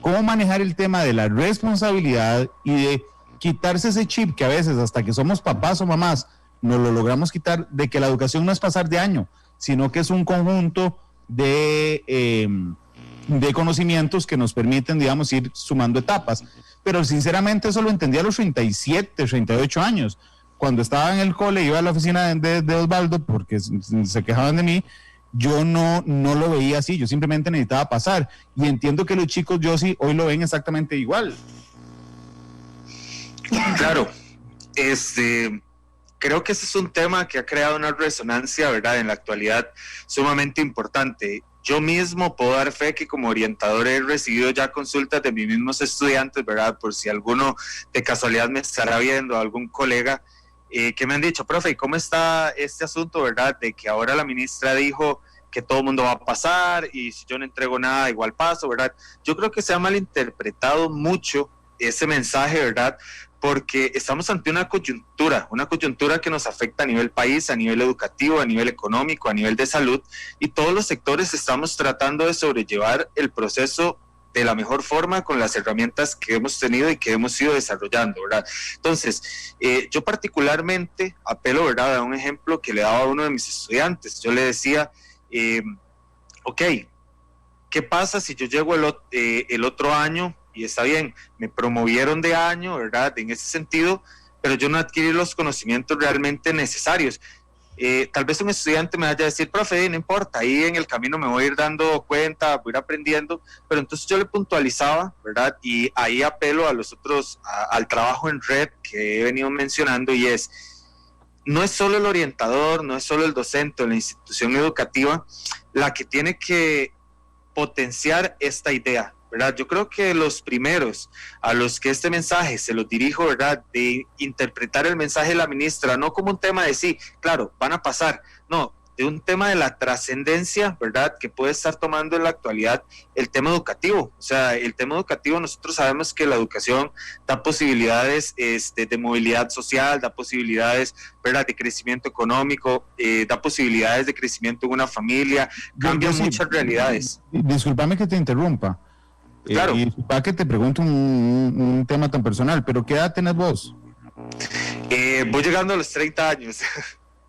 ¿Cómo manejar el tema de la responsabilidad y de quitarse ese chip que a veces hasta que somos papás o mamás nos lo logramos quitar, de que la educación no es pasar de año, sino que es un conjunto de conocimientos que nos permiten, digamos, ir sumando etapas? Pero sinceramente eso lo entendí a los 37, 38 años. Cuando estaba en el cole, iba a la oficina de Osvaldo porque se quejaban de mí. Yo no lo veía así, yo simplemente necesitaba pasar. Y entiendo que los chicos, yo sí, hoy lo ven exactamente igual. Claro, creo que ese es un tema que ha creado una resonancia, ¿verdad?, en la actualidad sumamente importante. Yo mismo puedo dar fe que como orientador he recibido ya consultas de mis mismos estudiantes, ¿verdad?, por si alguno de casualidad me estará viendo, algún colega, que me han dicho, profe, ¿y cómo está este asunto, verdad, de que ahora la ministra dijo que todo el mundo va a pasar y si yo no entrego nada igual paso, ¿verdad? Yo creo que se ha malinterpretado mucho ese mensaje, ¿verdad?, porque estamos ante una coyuntura que nos afecta a nivel país, a nivel educativo, a nivel económico, a nivel de salud, y todos los sectores estamos tratando de sobrellevar el proceso de la mejor forma con las herramientas que hemos tenido y que hemos ido desarrollando, ¿verdad? Entonces, yo particularmente apelo, ¿verdad?, a un ejemplo que le daba a uno de mis estudiantes. Yo le decía, ok, ¿qué pasa si yo llego el otro año y está bien, me promovieron de año, ¿verdad?, en ese sentido, pero yo no adquirí los conocimientos realmente necesarios? Tal vez un estudiante me vaya a decir, profe, no importa, ahí en el camino me voy a ir dando cuenta, voy a ir aprendiendo, pero entonces yo le puntualizaba, ¿verdad? Y ahí apelo a los otros, al trabajo en red que he venido mencionando, y no es solo el orientador, no es solo el docente o la institución educativa la que tiene que potenciar esta idea, ¿verdad? Yo creo que los primeros a los que este mensaje se los dirijo, ¿verdad?, de interpretar el mensaje de la ministra, no como un tema de sí, claro, van a pasar, no, de un tema de la trascendencia, ¿verdad?, que puede estar tomando en la actualidad el tema educativo. O sea, el tema educativo, nosotros sabemos que la educación da posibilidades de movilidad social, da posibilidades, ¿verdad?, de crecimiento económico, da posibilidades de crecimiento en una familia, cambian muchas realidades. Discúlpame que te interrumpa. Claro. Y para que te pregunto un tema tan personal, pero ¿qué edad tenés vos? Voy llegando a los 30 años.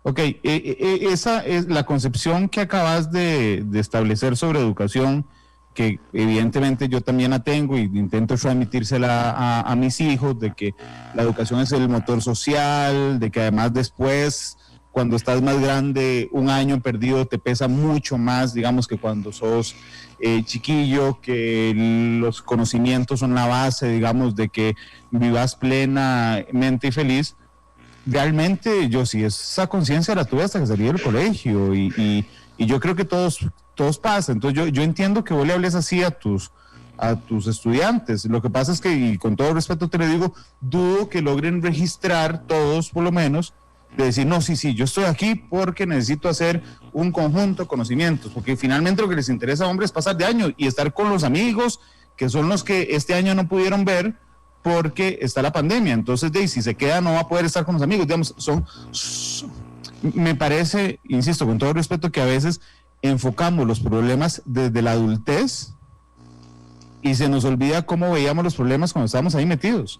Ok, esa es la concepción que acabas de establecer sobre educación, que evidentemente yo también la tengo y intento transmitírsela a mis hijos, de que la educación es el motor social, de que además después, cuando estás más grande, un año perdido te pesa mucho más, digamos, que cuando sos chiquillo, que los conocimientos son la base, digamos, de que vivas plenamente y feliz. Realmente yo sí, esa conciencia la tuve hasta que salí del colegio y yo creo que todos pasa. Entonces yo entiendo que vos le hables así a tus estudiantes. Lo que pasa es que, y con todo respeto te lo digo, dudo que logren registrar todos, por lo menos, de decir, no, sí, yo estoy aquí porque necesito hacer un conjunto de conocimientos, porque finalmente lo que les interesa a hombres es pasar de año y estar con los amigos, que son los que este año no pudieron ver, porque está la pandemia. Entonces, si se queda, no va a poder estar con los amigos. Digamos, me parece, insisto, con todo respeto, que a veces enfocamos los problemas desde la adultez y se nos olvida cómo veíamos los problemas cuando estábamos ahí metidos.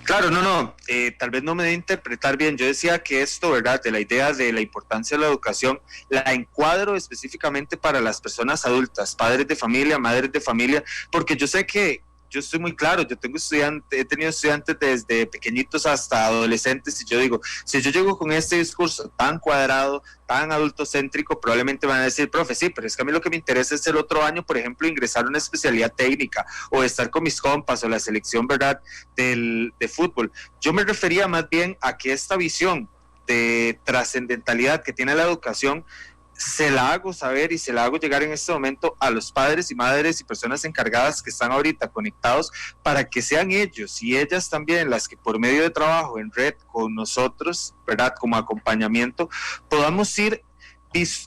Claro, no, tal vez no me dé interpretar bien. Yo decía que esto, ¿verdad?, de la idea de la importancia de la educación, la encuadro específicamente para las personas adultas, padres de familia, madres de familia, porque yo sé que yo estoy muy claro, he tenido estudiantes desde pequeñitos hasta adolescentes, y yo digo, si yo llego con este discurso tan cuadrado, tan adultocéntrico, probablemente van a decir, profe, sí, pero es que a mí lo que me interesa es el otro año, por ejemplo, ingresar a una especialidad técnica, o estar con mis compas, o la selección, ¿verdad?, de fútbol. Yo me refería más bien a que esta visión de trascendentalidad que tiene la educación, se la hago saber y se la hago llegar en este momento a los padres y madres y personas encargadas que están ahorita conectados, para que sean ellos y ellas también las que, por medio de trabajo en red con nosotros, ¿verdad?, como acompañamiento, podamos ir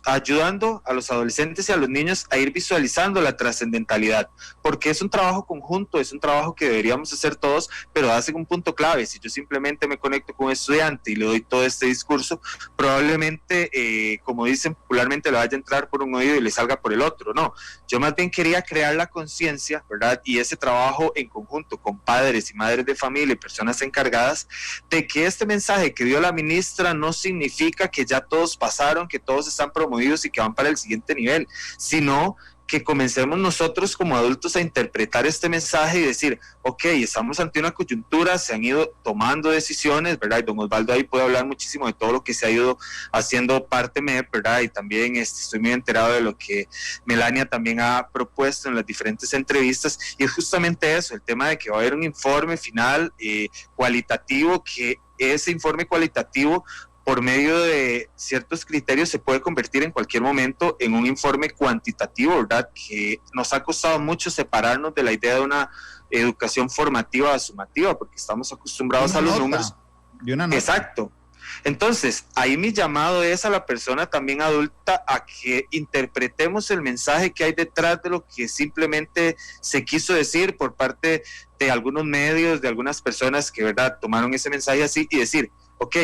ayudando a los adolescentes y a los niños a ir visualizando la trascendentalidad, porque es un trabajo conjunto, es un trabajo que deberíamos hacer todos, pero hacen un punto clave. Si yo simplemente me conecto con un estudiante y le doy todo este discurso, probablemente, como dicen popularmente, le vaya a entrar por un oído y le salga por el otro. No, yo más bien quería crear la conciencia, ¿verdad?, y ese trabajo en conjunto con padres y madres de familia y personas encargadas, de que este mensaje que dio la ministra no significa que ya todos pasaron, que todos están promovidos y que van para el siguiente nivel, sino que comencemos nosotros como adultos a interpretar este mensaje y decir, ok, estamos ante una coyuntura, se han ido tomando decisiones, ¿verdad? Y don Osvaldo ahí puede hablar muchísimo de todo lo que se ha ido haciendo parte MEP, ¿verdad? Y también estoy muy enterado de lo que Melania también ha propuesto en las diferentes entrevistas, y es justamente eso, el tema de que va a haber un informe final cualitativo, que ese informe cualitativo, por medio de ciertos criterios, se puede convertir en cualquier momento en un informe cuantitativo, ¿verdad?, que nos ha costado mucho separarnos de la idea de una educación formativa sumativa, porque estamos acostumbrados a los números. Exacto. Entonces, ahí mi llamado es a la persona también adulta a que interpretemos el mensaje que hay detrás de lo que simplemente se quiso decir por parte de algunos medios, de algunas personas que, ¿verdad?, tomaron ese mensaje así, y decir, ok,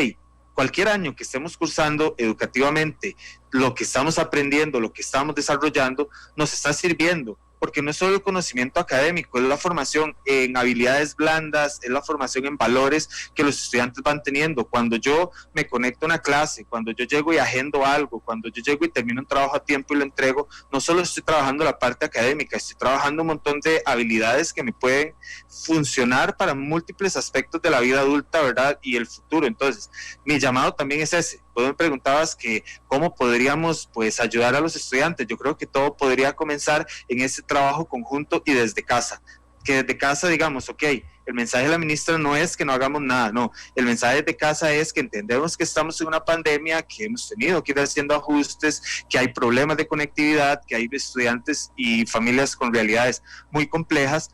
cualquier año que estemos cursando educativamente, lo que estamos aprendiendo, lo que estamos desarrollando, nos está sirviendo, porque no es solo el conocimiento académico, es la formación en habilidades blandas, es la formación en valores que los estudiantes van teniendo. Cuando yo me conecto a una clase, cuando yo llego y agendo algo, cuando yo llego y termino un trabajo a tiempo y lo entrego, no solo estoy trabajando la parte académica, estoy trabajando un montón de habilidades que me pueden funcionar para múltiples aspectos de la vida adulta, ¿verdad?, y el futuro. Entonces, mi llamado también es ese. Vos me preguntabas que cómo podríamos, pues, ayudar a los estudiantes. Yo creo que todo podría comenzar en ese trabajo conjunto y desde casa. Que desde casa digamos, ok, el mensaje de la ministra no es que no hagamos nada, no. El mensaje de casa es que entendemos que estamos en una pandemia, que hemos tenido que ir haciendo ajustes, que hay problemas de conectividad, que hay estudiantes y familias con realidades muy complejas,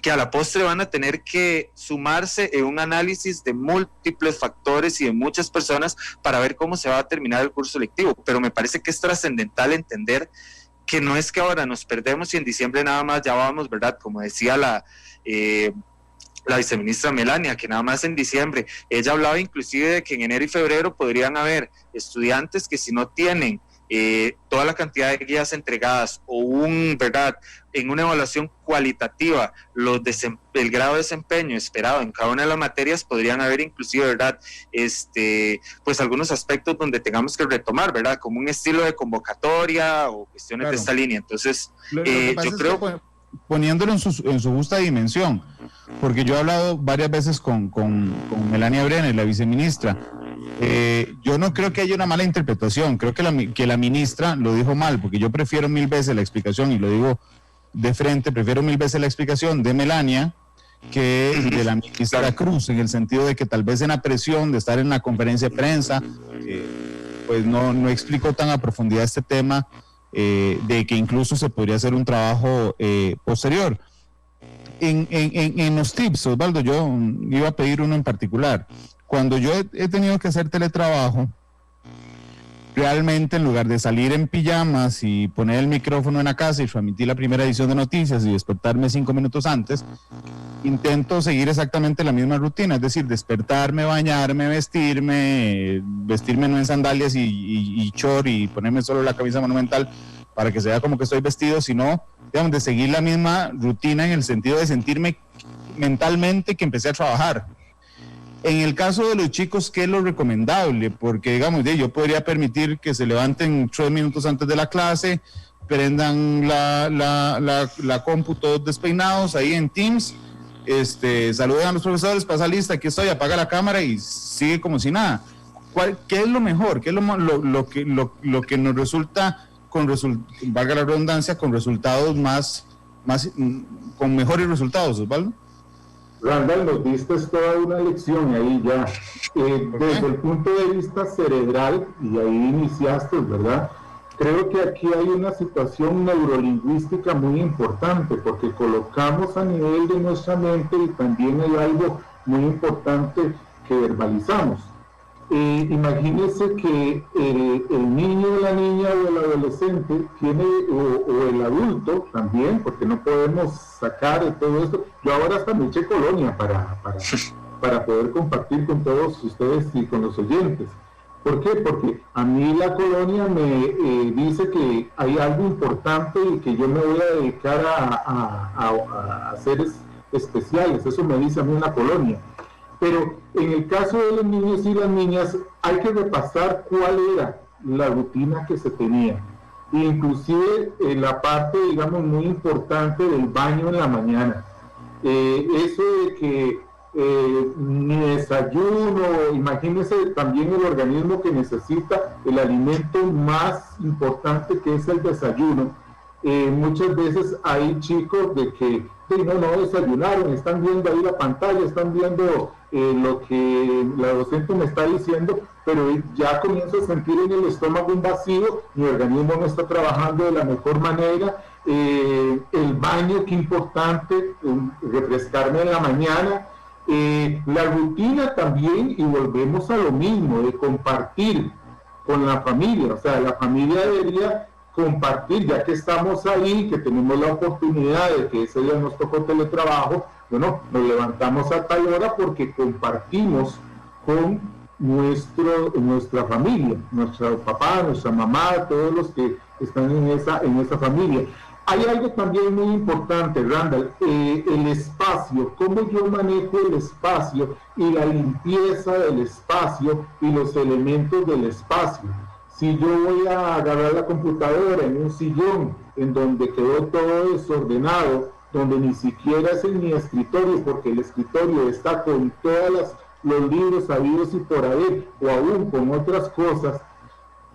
que a la postre van a tener que sumarse en un análisis de múltiples factores y de muchas personas para ver cómo se va a terminar el curso lectivo. Pero me parece que es trascendental entender que no es que ahora nos perdemos y en diciembre nada más ya vamos, ¿verdad?, como decía la viceministra Melania, que nada más en diciembre. Ella hablaba inclusive de que en enero y febrero podrían haber estudiantes que, si no tienen toda la cantidad de guías entregadas o ¿verdad? En una evaluación cualitativa, el grado de desempeño esperado en cada una de las materias, podrían haber inclusive, ¿verdad? Pues algunos aspectos donde tengamos que retomar, ¿verdad? Como un estilo de convocatoria o cuestiones de esta línea. Entonces, yo creo... que poniéndolo en su justa dimensión, porque yo he hablado varias veces con Melania Brenner, la viceministra. Yo no creo que haya una mala interpretación, creo que la ministra lo dijo mal, porque yo prefiero mil veces la explicación, y lo digo de frente, prefiero mil veces la explicación de Melania que de la ministra Cruz, en el sentido de que tal vez en la presión de estar en la conferencia de prensa, pues no explicó tan a profundidad este tema, de que incluso se podría hacer un trabajo posterior. En los tips, Osvaldo, yo iba a pedir uno en particular. Cuando yo he tenido que hacer teletrabajo, realmente en lugar de salir en pijamas y poner el micrófono en la casa y transmitir la primera edición de noticias y despertarme 5 minutos antes, intento seguir exactamente la misma rutina, es decir, despertarme, bañarme, vestirme no en sandalias y short y ponerme solo la camisa monumental para que se vea como que estoy vestido, sino, digamos, de seguir la misma rutina en el sentido de sentirme mentalmente que empecé a trabajar. En el caso de los chicos, ¿qué es lo recomendable? Porque, digamos, yo podría permitir que se levanten 3 minutos antes de la clase, prendan la compu todos despeinados ahí en Teams, saluden a los profesores, pasa lista, aquí estoy, apaga la cámara y sigue como si nada. ¿Qué es lo mejor? ¿Qué es lo que nos resulta, valga la redundancia, con resultados con mejores resultados, Osvaldo? Randall, nos diste toda una lección ahí ya. Desde el punto de vista cerebral, y ahí iniciaste, ¿verdad? Creo que aquí hay una situación neurolingüística muy importante, porque colocamos a nivel de nuestra mente y también hay algo muy importante que verbalizamos. Imagínese que el niño, la niña o el adolescente tiene, o el adulto también, porque no podemos sacar de todo esto. Yo ahora hasta me eché colonia para poder compartir con todos ustedes y con los oyentes. ¿Por qué? Porque a mí la colonia me dice que hay algo importante y que yo me voy a dedicar a seres especiales. Eso me dice a mí la colonia. Pero en el caso de los niños y las niñas hay que repasar cuál era la rutina que se tenía. Inclusive la parte, digamos, muy importante del baño en la mañana. Eso de que mi desayuno, imagínense también el organismo que necesita el alimento más importante que es el desayuno. Muchas veces hay chicos de que no desayunaron, están viendo ahí la pantalla, están viendo lo que la docente me está diciendo, pero ya comienzo a sentir en el estómago un vacío, mi organismo no está trabajando de la mejor manera. El baño, qué importante, refrescarme en la mañana. La rutina también, y volvemos a lo mismo, de compartir con la familia. O sea, la familia debería compartir, ya que estamos ahí, que tenemos la oportunidad de que ese día nos tocó teletrabajo, bueno, nos levantamos a tal hora porque compartimos con nuestra familia, nuestro papá, nuestra mamá, todos los que están en esa familia. Hay algo también muy importante, Randall, el espacio, cómo yo manejo el espacio y la limpieza del espacio y los elementos del espacio. Si yo voy a agarrar la computadora en un sillón en donde quedó todo desordenado, donde ni siquiera es en mi escritorio, porque el escritorio está con todos los libros habidos y por haber, o aún con otras cosas,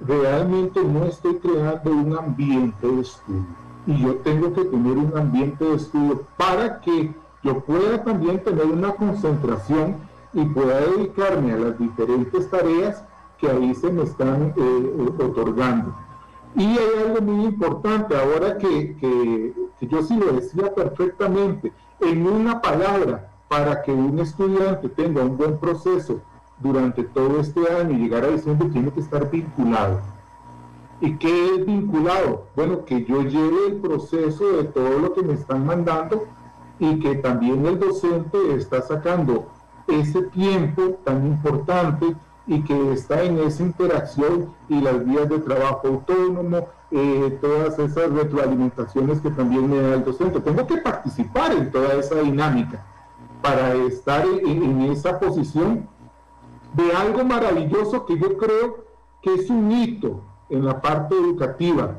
realmente no estoy creando un ambiente de estudio. Y yo tengo que tener un ambiente de estudio para que yo pueda también tener una concentración y pueda dedicarme a las diferentes tareas que ahí se me están otorgando. Y hay algo muy importante, ahora que yo sí lo decía perfectamente, en una palabra, para que un estudiante tenga un buen proceso durante todo este año y llegar a diciembre, tiene que estar vinculado. ¿Y qué es vinculado? Bueno, que yo lleve el proceso de todo lo que me están mandando y que también el docente está sacando ese tiempo tan importante y que está en esa interacción y las vías de trabajo autónomo, todas esas retroalimentaciones que también me da el docente. Tengo que participar en toda esa dinámica para estar en esa posición de algo maravilloso que yo creo que es un hito en la parte educativa,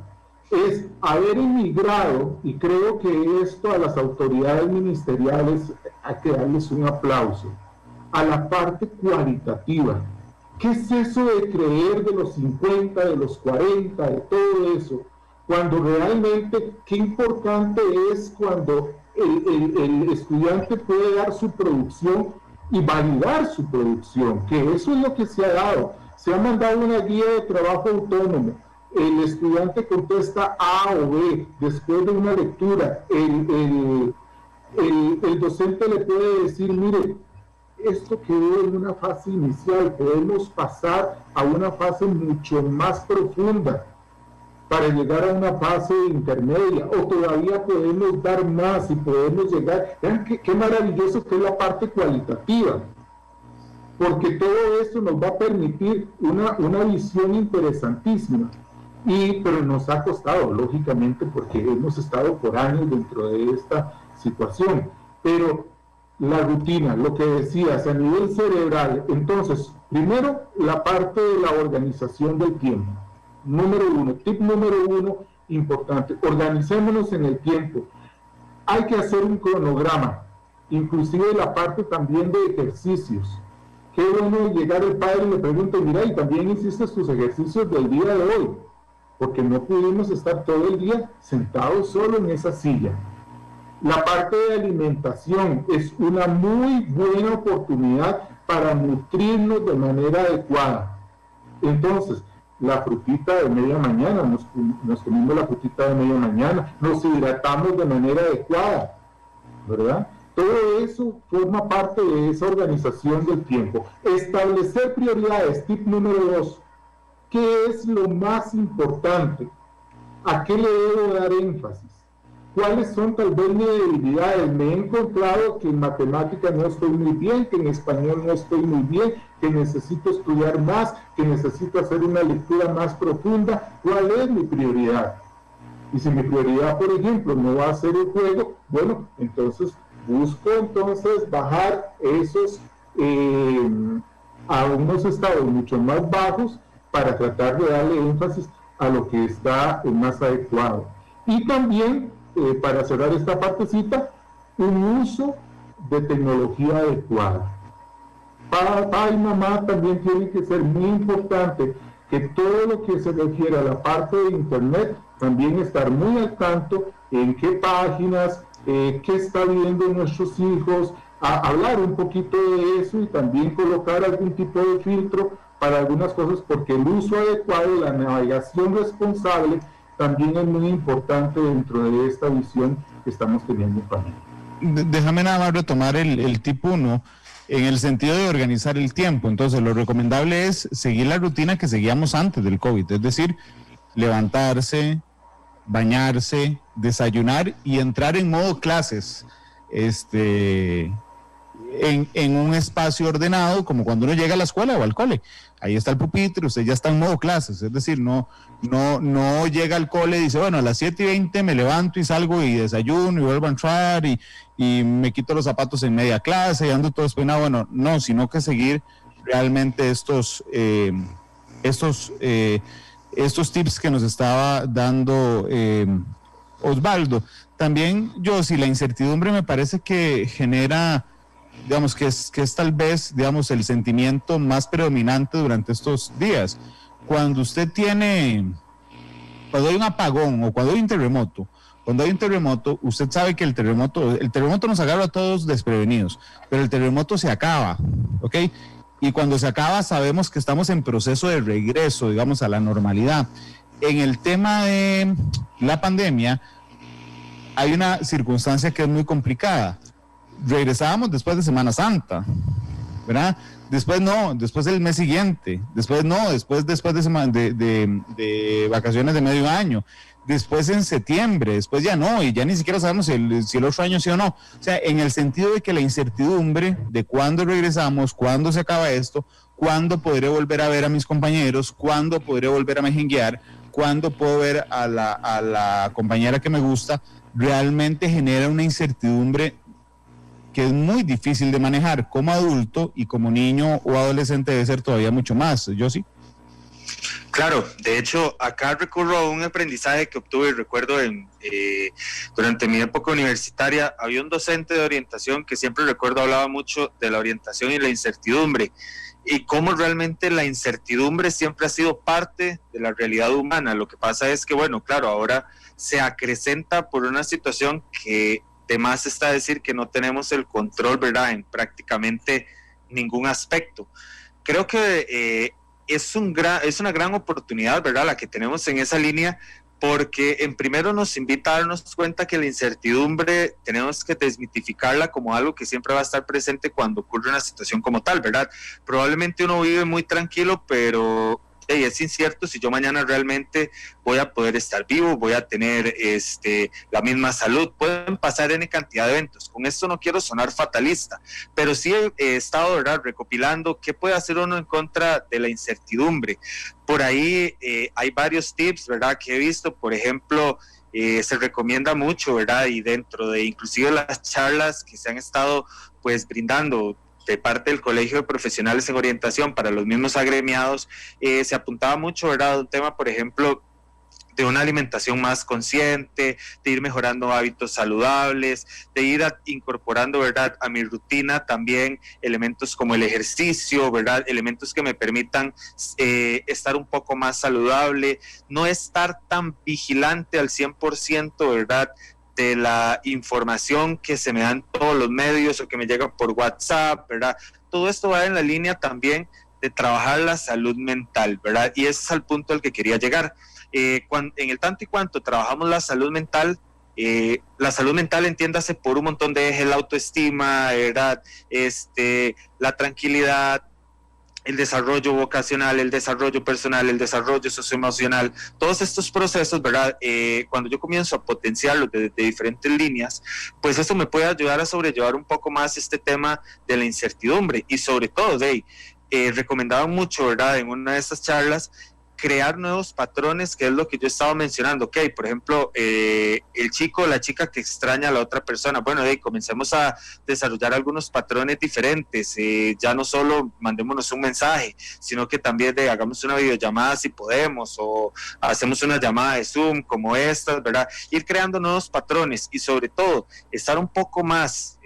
es haber emigrado, y creo que esto a las autoridades ministeriales hay que darles un aplauso, a la parte cualitativa. ¿Qué es eso de creer de los 50, de los 40, de todo eso? Cuando realmente, qué importante es cuando el estudiante puede dar su producción y validar su producción, que eso es lo que se ha dado. Se ha mandado una guía de trabajo autónomo, el estudiante contesta A o B después de una lectura, el docente le puede decir, mire, esto quedó en una fase inicial, podemos pasar a una fase mucho más profunda para llegar a una fase intermedia, o todavía podemos dar más y podemos llegar. Vean qué maravilloso que es la parte cualitativa, porque todo esto nos va a permitir una visión interesantísima. Pero nos ha costado, lógicamente, porque hemos estado por años dentro de esta situación. Pero la rutina, lo que decías, a nivel cerebral, entonces, primero, la parte de la organización del tiempo. Tip número uno, importante, organicémonos en el tiempo. Hay que hacer un cronograma, inclusive la parte también de ejercicios. Qué bueno llegar el padre y le pregunta, mira, y también hiciste tus ejercicios del día de hoy, porque no pudimos estar todo el día sentados solo en esa silla. La parte de alimentación es una muy buena oportunidad para nutrirnos de manera adecuada. Entonces, la frutita de media mañana, nos comemos la frutita de media mañana, nos hidratamos de manera adecuada, ¿verdad? Todo eso forma parte de esa organización del tiempo. Establecer prioridades, tip número 2. ¿Qué es lo más importante? ¿A qué le debo dar énfasis? ¿Cuáles son tal vez mis debilidades? Me he encontrado que en matemática no estoy muy bien, que en español no estoy muy bien, que necesito estudiar más, que necesito hacer una lectura más profunda. ¿Cuál es mi prioridad? Y si mi prioridad, por ejemplo, no va a ser el juego, bueno, entonces busco bajar esos a unos estados mucho más bajos para tratar de darle énfasis a lo que está más adecuado. Y también, para cerrar esta partecita, un uso de tecnología adecuada. Papá y mamá también tiene que ser muy importante que todo lo que se refiere a la parte de internet, también estar muy al tanto en qué páginas, qué está viendo nuestros hijos, hablar un poquito de eso y también colocar algún tipo de filtro para algunas cosas, porque el uso adecuado y la navegación responsable también es muy importante dentro de esta visión que estamos teniendo en familia. Déjame nada más retomar el tip 1 en el sentido de organizar el tiempo. Entonces, lo recomendable es seguir la rutina que seguíamos antes del COVID, es decir, levantarse, bañarse, desayunar y entrar en modo clases, en un espacio ordenado, como cuando uno llega a la escuela o al cole. Ahí está el pupitre, usted ya está en modo clases, es decir, no llega al cole y dice, bueno, a las 7:20 me levanto y salgo y desayuno y vuelvo a entrar y me quito los zapatos en media clase y ando todo despeinado. Bueno, no, sino que seguir realmente estos tips que nos estaba dando Osvaldo. También, si la incertidumbre me parece que genera, digamos, que es tal vez, digamos, el sentimiento más predominante durante estos días. Cuando hay un apagón o cuando hay un terremoto, usted sabe que el terremoto nos agarra a todos desprevenidos, pero el terremoto se acaba, ¿ok? Y cuando se acaba sabemos que estamos en proceso de regreso, digamos, a la normalidad. En el tema de la pandemia hay una circunstancia que es muy complicada. Regresábamos después de Semana Santa, ¿verdad? Después no, después el mes siguiente, después no, después de vacaciones de medio año, después en septiembre, después ya no, y ya ni siquiera sabemos si el otro año sí o no. O sea, en el sentido de que la incertidumbre de cuándo regresamos, cuándo se acaba esto, cuándo podré volver a ver a mis compañeros, cuándo podré volver a mejenguear, cuándo puedo ver a la compañera que me gusta, realmente genera una incertidumbre que es muy difícil de manejar como adulto, y como niño o adolescente debe ser todavía mucho más. ¿Yo sí? Claro, de hecho, acá recurro a un aprendizaje que obtuve, recuerdo durante mi época universitaria, había un docente de orientación que siempre recuerdo hablaba mucho de la orientación y la incertidumbre, y cómo realmente la incertidumbre siempre ha sido parte de la realidad humana. Lo que pasa es que, bueno, claro, ahora se acrecenta por una situación que de más está decir que no tenemos el control, ¿verdad?, en prácticamente ningún aspecto. Creo que es una gran oportunidad, ¿verdad?, la que tenemos en esa línea, porque en primero nos invita a darnos cuenta que la incertidumbre tenemos que desmitificarla como algo que siempre va a estar presente cuando ocurre una situación como tal, ¿verdad? Probablemente uno vive muy tranquilo, pero es incierto si yo mañana realmente voy a poder estar vivo, voy a tener la misma salud. Pueden pasar N cantidad de eventos. Con esto no quiero sonar fatalista, pero sí he estado, ¿verdad?, recopilando qué puede hacer uno en contra de la incertidumbre. Por ahí hay varios tips, ¿verdad?, que he visto. Por ejemplo, se recomienda mucho, ¿verdad?, y dentro de inclusive las charlas que se han estado pues brindando de parte del Colegio de Profesionales en Orientación para los mismos agremiados, se apuntaba mucho, ¿verdad?, un tema, por ejemplo, de una alimentación más consciente, de ir mejorando hábitos saludables, de ir incorporando, ¿verdad?, a mi rutina también elementos como el ejercicio, ¿verdad?, elementos que me permitan estar un poco más saludable, no estar tan vigilante al 100%, ¿verdad?, de la información que se me dan todos los medios o que me llega por WhatsApp, ¿verdad? Todo esto va en la línea también de trabajar la salud mental, ¿verdad? Y ese es el punto al que quería llegar. En el tanto y cuanto trabajamos la salud mental entiéndase por un montón de ejes: la autoestima, ¿verdad?, la tranquilidad, el desarrollo vocacional, el desarrollo personal, el desarrollo socioemocional, todos estos procesos, ¿verdad? Cuando yo comienzo a potenciarlos de diferentes líneas, pues eso me puede ayudar a sobrellevar un poco más este tema de la incertidumbre. Y sobre todo, recomendaban mucho, ¿verdad?, en una de estas charlas, crear nuevos patrones, que es lo que yo estaba mencionando. Ok, por ejemplo, el chico o la chica que extraña a la otra persona. Bueno, comencemos a desarrollar algunos patrones diferentes. Ya no solo mandémonos un mensaje, sino que también hagamos una videollamada si podemos, o hacemos una llamada de Zoom como esta, ¿verdad? Ir creando nuevos patrones, y sobre todo estar un poco más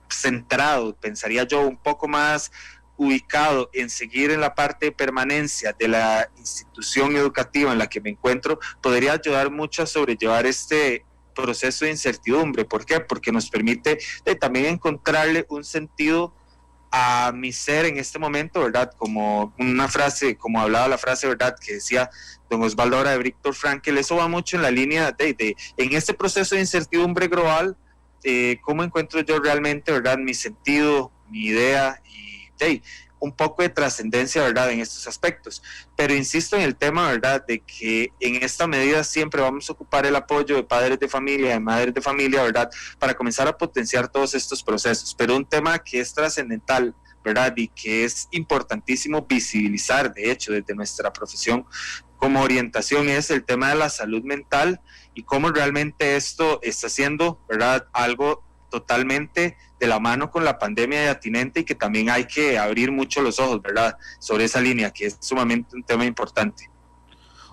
centrado, pensaría yo, un poco más ubicado en seguir en la parte de permanencia de la institución educativa en la que me encuentro, podría ayudar mucho a sobrellevar este proceso de incertidumbre. ¿Por qué? Porque nos permite también encontrarle un sentido a mi ser en este momento, ¿verdad? Como una frase, como hablaba la frase, ¿verdad?, que decía don Osvaldo ahora de Viktor Frankl. Eso va mucho en la línea en este proceso de incertidumbre global, cómo encuentro yo realmente, ¿verdad?, mi sentido, mi idea, y un poco de trascendencia, ¿verdad?, en estos aspectos. Pero insisto en el tema, ¿verdad?, de que en esta medida siempre vamos a ocupar el apoyo de padres de familia, de madres de familia, ¿verdad?, para comenzar a potenciar todos estos procesos. Pero un tema que es trascendental, ¿verdad?, y que es importantísimo visibilizar, de hecho, desde nuestra profesión como orientación, es el tema de la salud mental, y cómo realmente esto está siendo, ¿verdad?, algo totalmente de la mano con la pandemia de atinente, y que también hay que abrir mucho los ojos, ¿verdad?, sobre esa línea, que es sumamente un tema importante.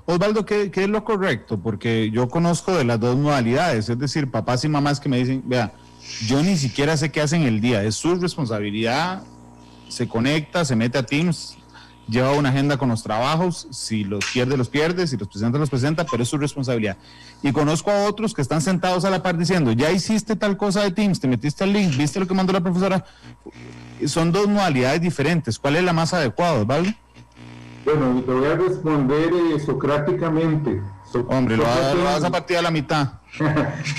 Osvaldo, ¿qué es lo correcto? Porque yo conozco de las dos modalidades, es decir, papás y mamás que me dicen, vea, yo ni siquiera sé qué hacen el día, es su responsabilidad, se conecta, se mete a Teams, lleva una agenda con los trabajos, si los pierde, si los presenta, pero es su responsabilidad. Y conozco a otros que están sentados a la par diciendo, ya hiciste tal cosa de Teams, te metiste al link, viste lo que mandó la profesora. Son dos modalidades diferentes. ¿Cuál es la más adecuada, Osvaldo? Bueno, te voy a responder socráticamente. Hombre, lo vas a partir a la mitad.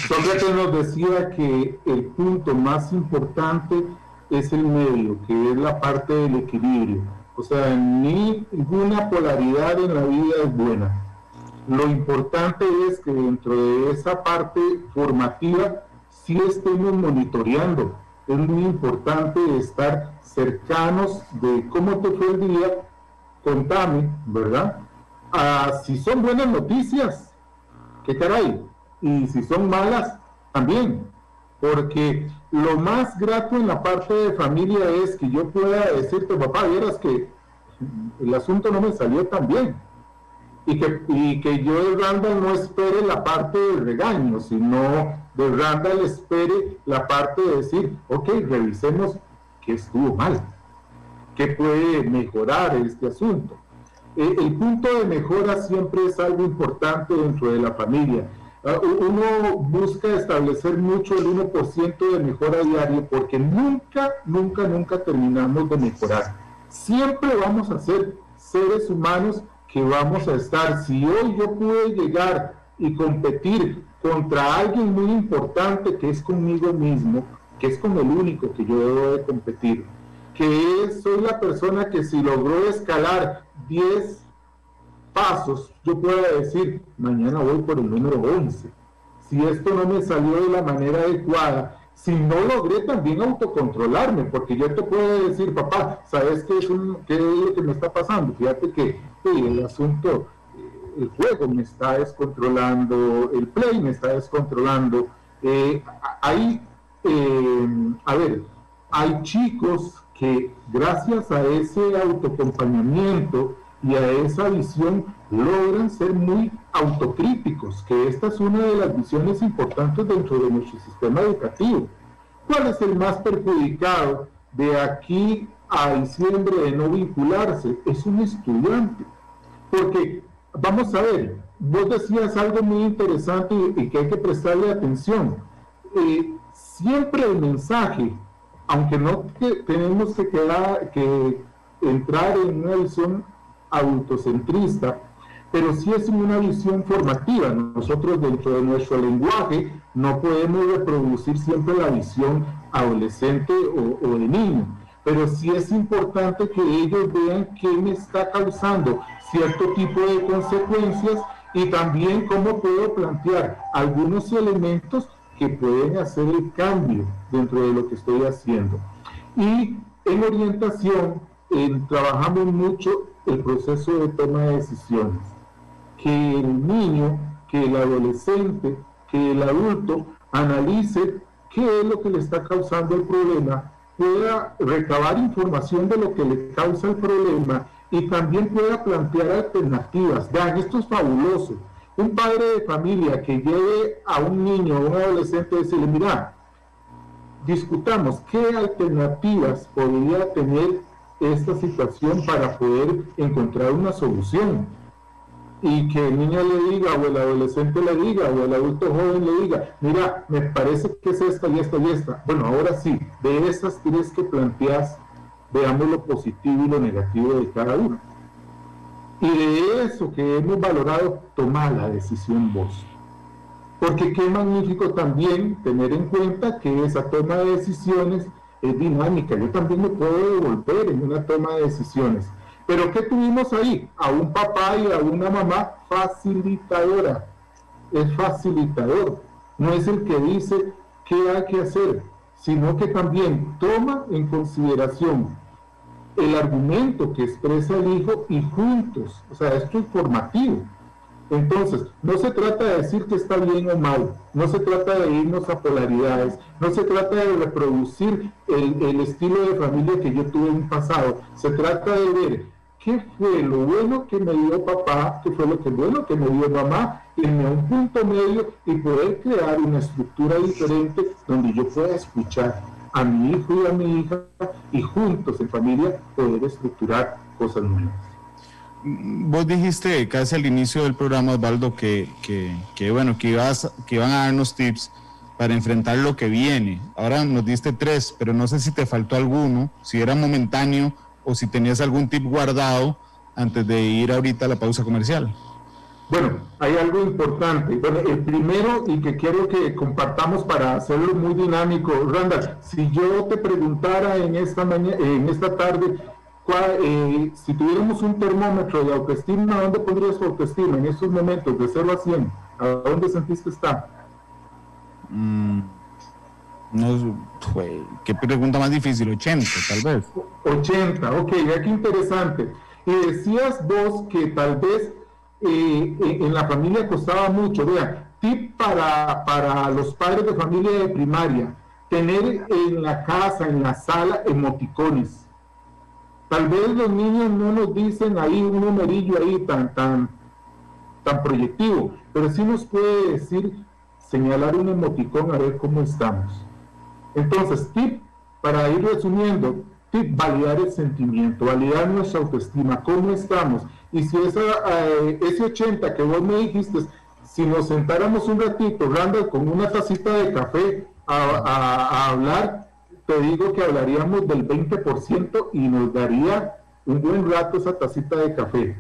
Sócrates nos decía que el punto más importante es el medio, que es la parte del equilibrio. O sea, ninguna polaridad en la vida es buena. Lo importante es que dentro de esa parte formativa sí estemos monitoreando. Es muy importante estar cercanos de cómo te fue el día, contame, ¿verdad? Si son buenas noticias, qué caray, y si son malas, también, porque lo más grato en la parte de familia es que yo pueda decirte, papá, vieras que el asunto no me salió tan bien, y que yo de Randall no espere la parte del regaño, sino de Randall espere la parte de decir, ok, revisemos qué estuvo mal, qué puede mejorar este asunto. El punto de mejora siempre es algo importante dentro de la familia. Uno busca establecer mucho el 1% de mejora diaria porque nunca terminamos de mejorar. Siempre vamos a ser seres humanos que vamos a estar. Si hoy yo pude llegar y competir contra alguien muy importante que es conmigo mismo, que es con el único que yo debo de competir, que soy la persona que si logró escalar 10 pasos, yo puedo decir, mañana voy por el número 11. Si esto no me salió de la manera adecuada, si no logré también autocontrolarme, porque yo te puedo decir, papá, ¿sabes qué es lo que me está pasando? Fíjate que el asunto, el juego me está descontrolando, el play me está descontrolando. Hay chicos que gracias a ese autoacompañamiento y a esa visión logran ser muy autocríticos, que esta es una de las visiones importantes dentro de nuestro sistema educativo. ¿Cuál es el más perjudicado de aquí a diciembre de no vincularse? Es un estudiante. Porque, vamos a ver, vos decías algo muy interesante y que hay que prestarle atención. Siempre el mensaje, aunque no tenemos que entrar en una visión adultocentrista, pero sí es una visión formativa. Nosotros dentro de nuestro lenguaje no podemos reproducir siempre la visión adolescente o de niño, pero sí es importante que ellos vean qué me está causando cierto tipo de consecuencias y también cómo puedo plantear algunos elementos que pueden hacer el cambio dentro de lo que estoy haciendo. Y en orientación trabajamos mucho el proceso de toma de decisiones, que el niño, que el adolescente, que el adulto analice qué es lo que le está causando el problema, pueda recabar información de lo que le causa el problema y también pueda plantear alternativas. Vean, esto es fabuloso. Un padre de familia que lleve a un niño o un adolescente y decirle, mira, discutamos qué alternativas podría tener esta situación para poder encontrar una solución. Y que el niño le diga, o el adolescente le diga, o el adulto joven le diga, mira, me parece que es esta y esta y esta. Bueno, ahora sí, de esas tres que planteas, veamos lo positivo y lo negativo de cada uno. Y de eso que hemos valorado, toma la decisión vos. Porque qué magnífico también tener en cuenta que esa toma de decisiones es dinámica. Yo también me puedo devolver en una toma de decisiones. Pero ¿qué tuvimos ahí? A un papá y a una mamá facilitadora. Es facilitador. No es el que dice qué hay que hacer, sino que también toma en consideración el argumento que expresa el hijo y juntos. O sea, esto es formativo. Entonces, no se trata de decir que está bien o mal, no se trata de irnos a polaridades, no se trata de reproducir el estilo de familia que yo tuve en un pasado, se trata de ver qué fue lo bueno que me dio papá, qué fue lo que bueno que me dio mamá, irme a un punto medio y poder crear una estructura diferente donde yo pueda escuchar a mi hijo y a mi hija y juntos en familia poder estructurar cosas nuevas. Vos dijiste casi al inicio del programa, Osvaldo, que iban a darnos tips para enfrentar lo que viene. Ahora nos diste 3, pero no sé si te faltó alguno, si era momentáneo o si tenías algún tip guardado antes de ir ahorita a la pausa comercial. Bueno, hay algo importante. Bueno, el primero, y que quiero que compartamos para hacerlo muy dinámico, Randall, si yo te preguntara en esta tarde, si tuviéramos un termómetro de autoestima, ¿dónde pondrías tu autoestima en estos momentos, de 0 a 100? ¿A dónde sentís que está? No, qué pregunta más difícil, 80 tal vez. 80, ok, ya qué interesante. Y decías vos que tal vez en la familia costaba mucho. Vean, tip para los padres de familia de primaria: tener en la casa, en la sala, emoticones. Tal vez los niños no nos dicen ahí un numerillo ahí tan proyectivo, pero sí nos puede decir, señalar un emoticón a ver cómo estamos. Entonces, tip, para ir resumiendo, tip, validar el sentimiento, validar nuestra autoestima, cómo estamos. Y si ese 80 que vos me dijiste, si nos sentáramos un ratito, Randall, con una tacita de café a hablar, te digo que hablaríamos del 20% y nos daría un buen rato esa tacita de café.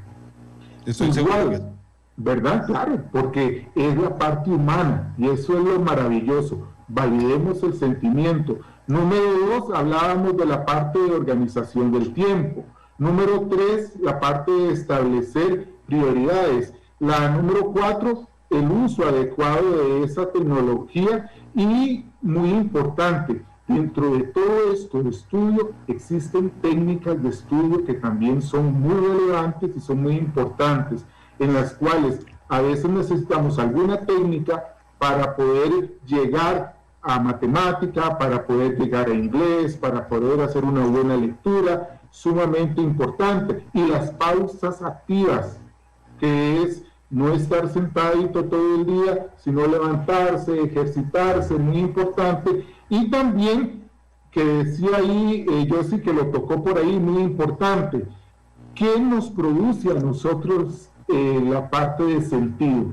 Estoy seguro. ¿Verdad? Claro, porque es la parte humana y eso es lo maravilloso. Validemos el sentimiento. Número 2, hablábamos de la parte de organización del tiempo. Número 3, la parte de establecer prioridades. La número 4, el uso adecuado de esa tecnología. Y muy importante, dentro de todo esto de estudio existen técnicas de estudio que también son muy relevantes y son muy importantes, en las cuales a veces necesitamos alguna técnica para poder llegar a matemática, para poder llegar a inglés, para poder hacer una buena lectura, sumamente importante. Y las pausas activas, que es no estar sentadito todo el día, sino levantarse, ejercitarse, muy importante. Y también, que decía ahí, yo sí que lo tocó por ahí, muy importante, ¿qué nos produce a nosotros la parte de sentido?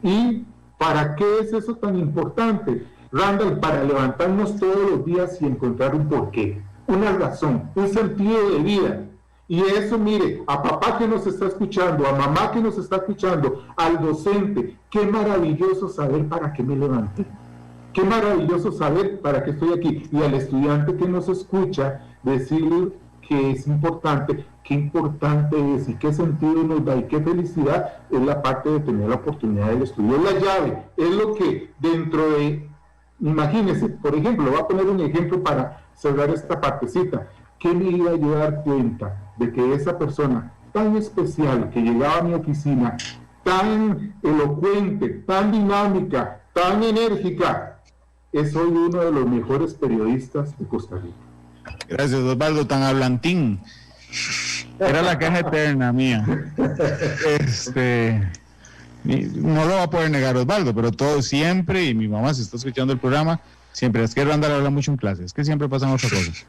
¿Y para qué es eso tan importante? Randall, para levantarnos todos los días y encontrar un porqué, una razón, un sentido de vida. Y eso, mire, a papá que nos está escuchando, a mamá que nos está escuchando, al docente, qué maravilloso saber para qué me levanté. Qué maravilloso saber para qué estoy aquí. Y al estudiante que nos escucha, decirle que es importante, qué importante es y qué sentido nos da y qué felicidad es la parte de tener la oportunidad del estudio. Es la llave, es lo que dentro de, imagínense, por ejemplo, voy a poner un ejemplo para cerrar esta partecita. ¿Qué me iba yo a dar cuenta de que esa persona tan especial que llegaba a mi oficina, tan elocuente, tan dinámica, tan enérgica, es hoy uno de los mejores periodistas de Costa Rica? Gracias, Osvaldo, tan hablantín. Era la caja eterna mía. No lo va a poder negar Osvaldo, pero todo siempre, y mi mamá se está escuchando el programa, siempre, es que Randall habla mucho en clase, es que siempre pasan otras cosas.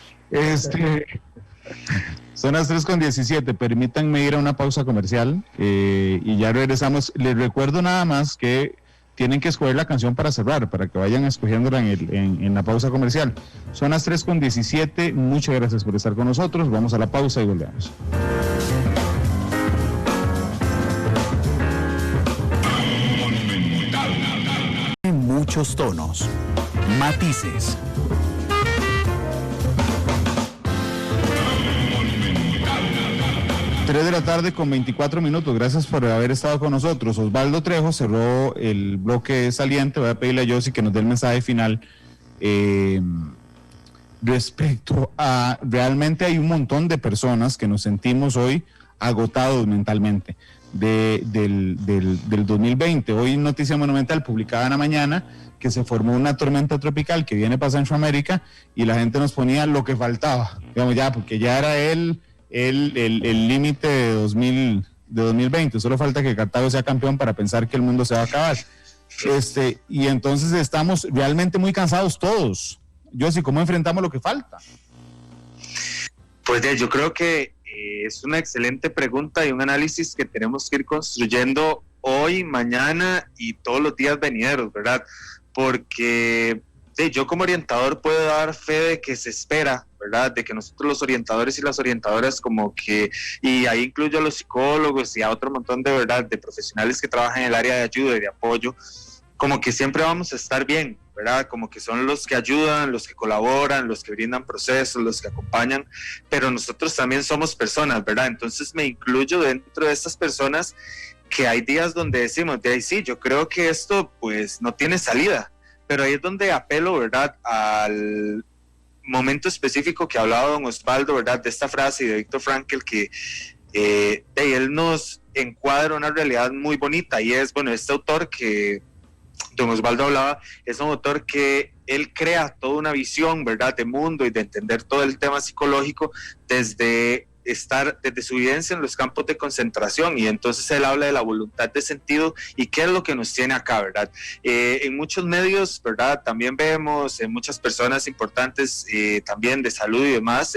Son las 3:17, permítanme ir a una pausa comercial y ya regresamos. Les recuerdo nada más que tienen que escoger la canción para cerrar, para que vayan escogiéndola en la pausa comercial. Son las 3:17, muchas gracias por estar con nosotros, vamos a la pausa y volvemos. Muchos tonos, matices. 3 de la tarde con 24 minutos. Gracias por haber estado con nosotros. Osvaldo Trejo cerró el bloque saliente. Voy a pedirle a Yossi que nos dé el mensaje final respecto a, realmente hay un montón de personas que nos sentimos hoy agotados mentalmente del 2020. Hoy Noticia Monumental publicaba en la mañana que se formó una tormenta tropical que viene para Centroamérica y la gente nos ponía lo que faltaba, digamos, ya, porque ya era el límite de 2020, solo falta que Cartago sea campeón para pensar que el mundo se va a acabar. Y entonces estamos realmente muy cansados todos. Yossi, ¿cómo enfrentamos lo que falta? Pues yo creo que es una excelente pregunta y un análisis que tenemos que ir construyendo hoy, mañana y todos los días venideros, ¿verdad? Porque yo como orientador puedo dar fe de que se espera, ¿verdad? De que nosotros los orientadores y las orientadoras como que, y ahí incluyo a los psicólogos y a otro montón de, ¿verdad?, de profesionales que trabajan en el área de ayuda y de apoyo, como que siempre vamos a estar bien, ¿verdad? Como que son los que ayudan, los que colaboran, los que brindan procesos, los que acompañan, pero nosotros también somos personas, ¿verdad? Entonces me incluyo dentro de estas personas que hay días donde decimos, sí, yo creo que esto pues no tiene salida, pero ahí es donde apelo, ¿verdad?, al momento específico que hablaba don Osvaldo, ¿verdad?, de esta frase de Viktor Frankl, que él nos encuadra una realidad muy bonita, y es, bueno, este autor que don Osvaldo hablaba, es un autor que él crea toda una visión, ¿verdad?, de mundo y de entender todo el tema psicológico desde su vivencia en los campos de concentración, y entonces él habla de la voluntad de sentido y qué es lo que nos tiene acá, ¿verdad? En muchos medios, ¿verdad?, también vemos en muchas personas importantes también de salud y demás,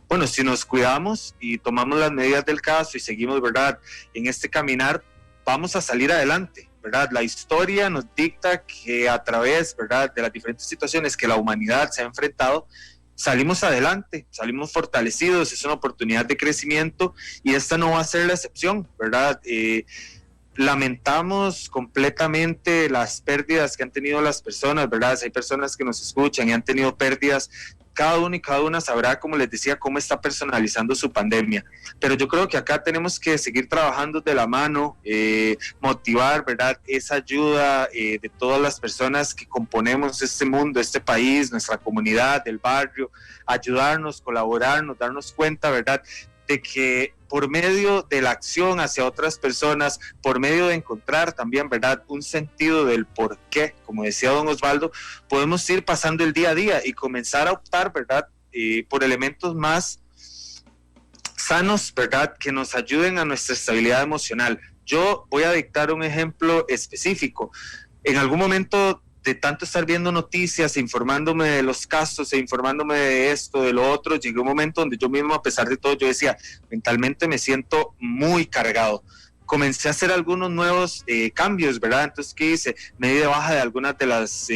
bueno, si nos cuidamos y tomamos las medidas del caso y seguimos, ¿verdad?, en este caminar, vamos a salir adelante, ¿verdad? La historia nos dicta que a través, ¿verdad?, de las diferentes situaciones que la humanidad se ha enfrentado, salimos adelante, salimos fortalecidos, es una oportunidad de crecimiento y esta no va a ser la excepción, ¿verdad? Lamentamos completamente las pérdidas que han tenido las personas, ¿verdad? Si hay personas que nos escuchan y han tenido pérdidas, cada uno y cada una sabrá, como les decía, cómo está personalizando su pandemia. Pero yo creo que acá tenemos que seguir trabajando de la mano, motivar, ¿verdad?, esa ayuda de todas las personas que componemos este mundo, este país, nuestra comunidad, el barrio, ayudarnos, colaborarnos, darnos cuenta, ¿verdad?, de que por medio de la acción hacia otras personas, por medio de encontrar también, ¿verdad?, un sentido del por qué, como decía don Osvaldo, podemos ir pasando el día a día y comenzar a optar, ¿verdad?, por elementos más sanos, ¿verdad?, que nos ayuden a nuestra estabilidad emocional. Yo voy a dictar un ejemplo específico. En algún momento, de tanto estar viendo noticias, informándome de los casos e informándome de esto, de lo otro, llegué a un momento donde yo mismo, a pesar de todo, yo decía, mentalmente me siento muy cargado. Comencé a hacer algunos nuevos cambios, ¿verdad? Entonces, ¿qué hice? Me di de baja de algunas de las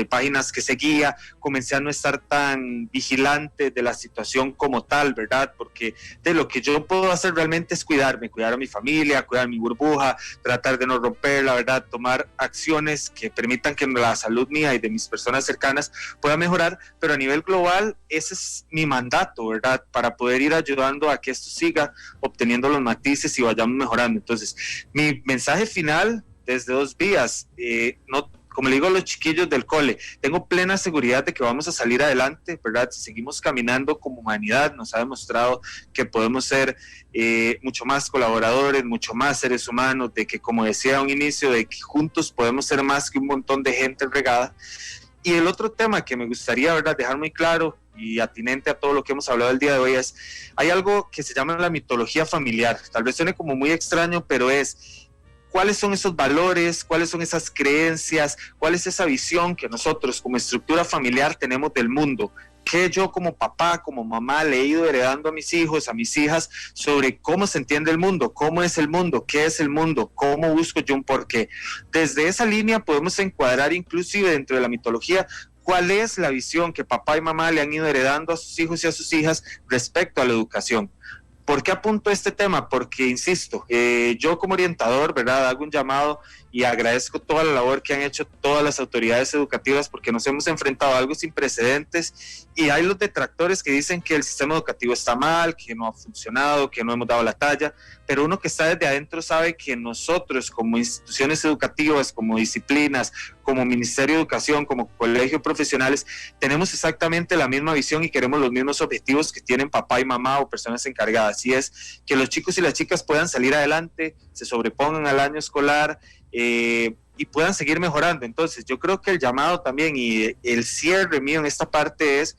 páginas que seguía, comencé a no estar tan vigilante de la situación como tal, ¿verdad? Porque de lo que yo puedo hacer realmente es cuidarme, cuidar a mi familia, cuidar mi burbuja, tratar de no romperla, ¿verdad? Tomar acciones que permitan que la salud mía y de mis personas cercanas pueda mejorar, pero a nivel global ese es mi mandato, ¿verdad? Para poder ir ayudando a que esto siga obteniendo los matices y vayamos mejorando. Entonces, mi mensaje final desde 2 vías, no, como le digo a los chiquillos del cole, tengo plena seguridad de que vamos a salir adelante, ¿verdad? Si seguimos caminando como humanidad, nos ha demostrado que podemos ser mucho más colaboradores, mucho más seres humanos, de que, como decía a un inicio, de que juntos podemos ser más que un montón de gente regada. Y el otro tema que me gustaría, ¿verdad?, dejar muy claro y atinente a todo lo que hemos hablado el día de hoy es, hay algo que se llama la mitología familiar. Tal vez suene como muy extraño, pero es, ¿cuáles son esos valores? ¿Cuáles son esas creencias? ¿Cuál es esa visión que nosotros como estructura familiar tenemos del mundo? ¿Qué yo como papá, como mamá le he ido heredando a mis hijos, a mis hijas, sobre cómo se entiende el mundo, cómo es el mundo, qué es el mundo, cómo busco yo un porqué? Desde esa línea podemos encuadrar inclusive dentro de la mitología cuál es la visión que papá y mamá le han ido heredando a sus hijos y a sus hijas respecto a la educación. ¿Por qué apunto este tema? Porque, insisto, yo como orientador, ¿verdad?, hago un llamado y agradezco toda la labor que han hecho todas las autoridades educativas, porque nos hemos enfrentado a algo sin precedentes, y hay los detractores que dicen que el sistema educativo está mal, que no ha funcionado, que no hemos dado la talla, pero uno que está desde adentro sabe que nosotros como instituciones educativas, como disciplinas, como Ministerio de Educación, como colegios profesionales, tenemos exactamente la misma visión y queremos los mismos objetivos que tienen papá y mamá o personas encargadas, y es que los chicos y las chicas puedan salir adelante, se sobrepongan al año escolar, y puedan seguir mejorando. Entonces yo creo que el llamado también y el cierre mío en esta parte es,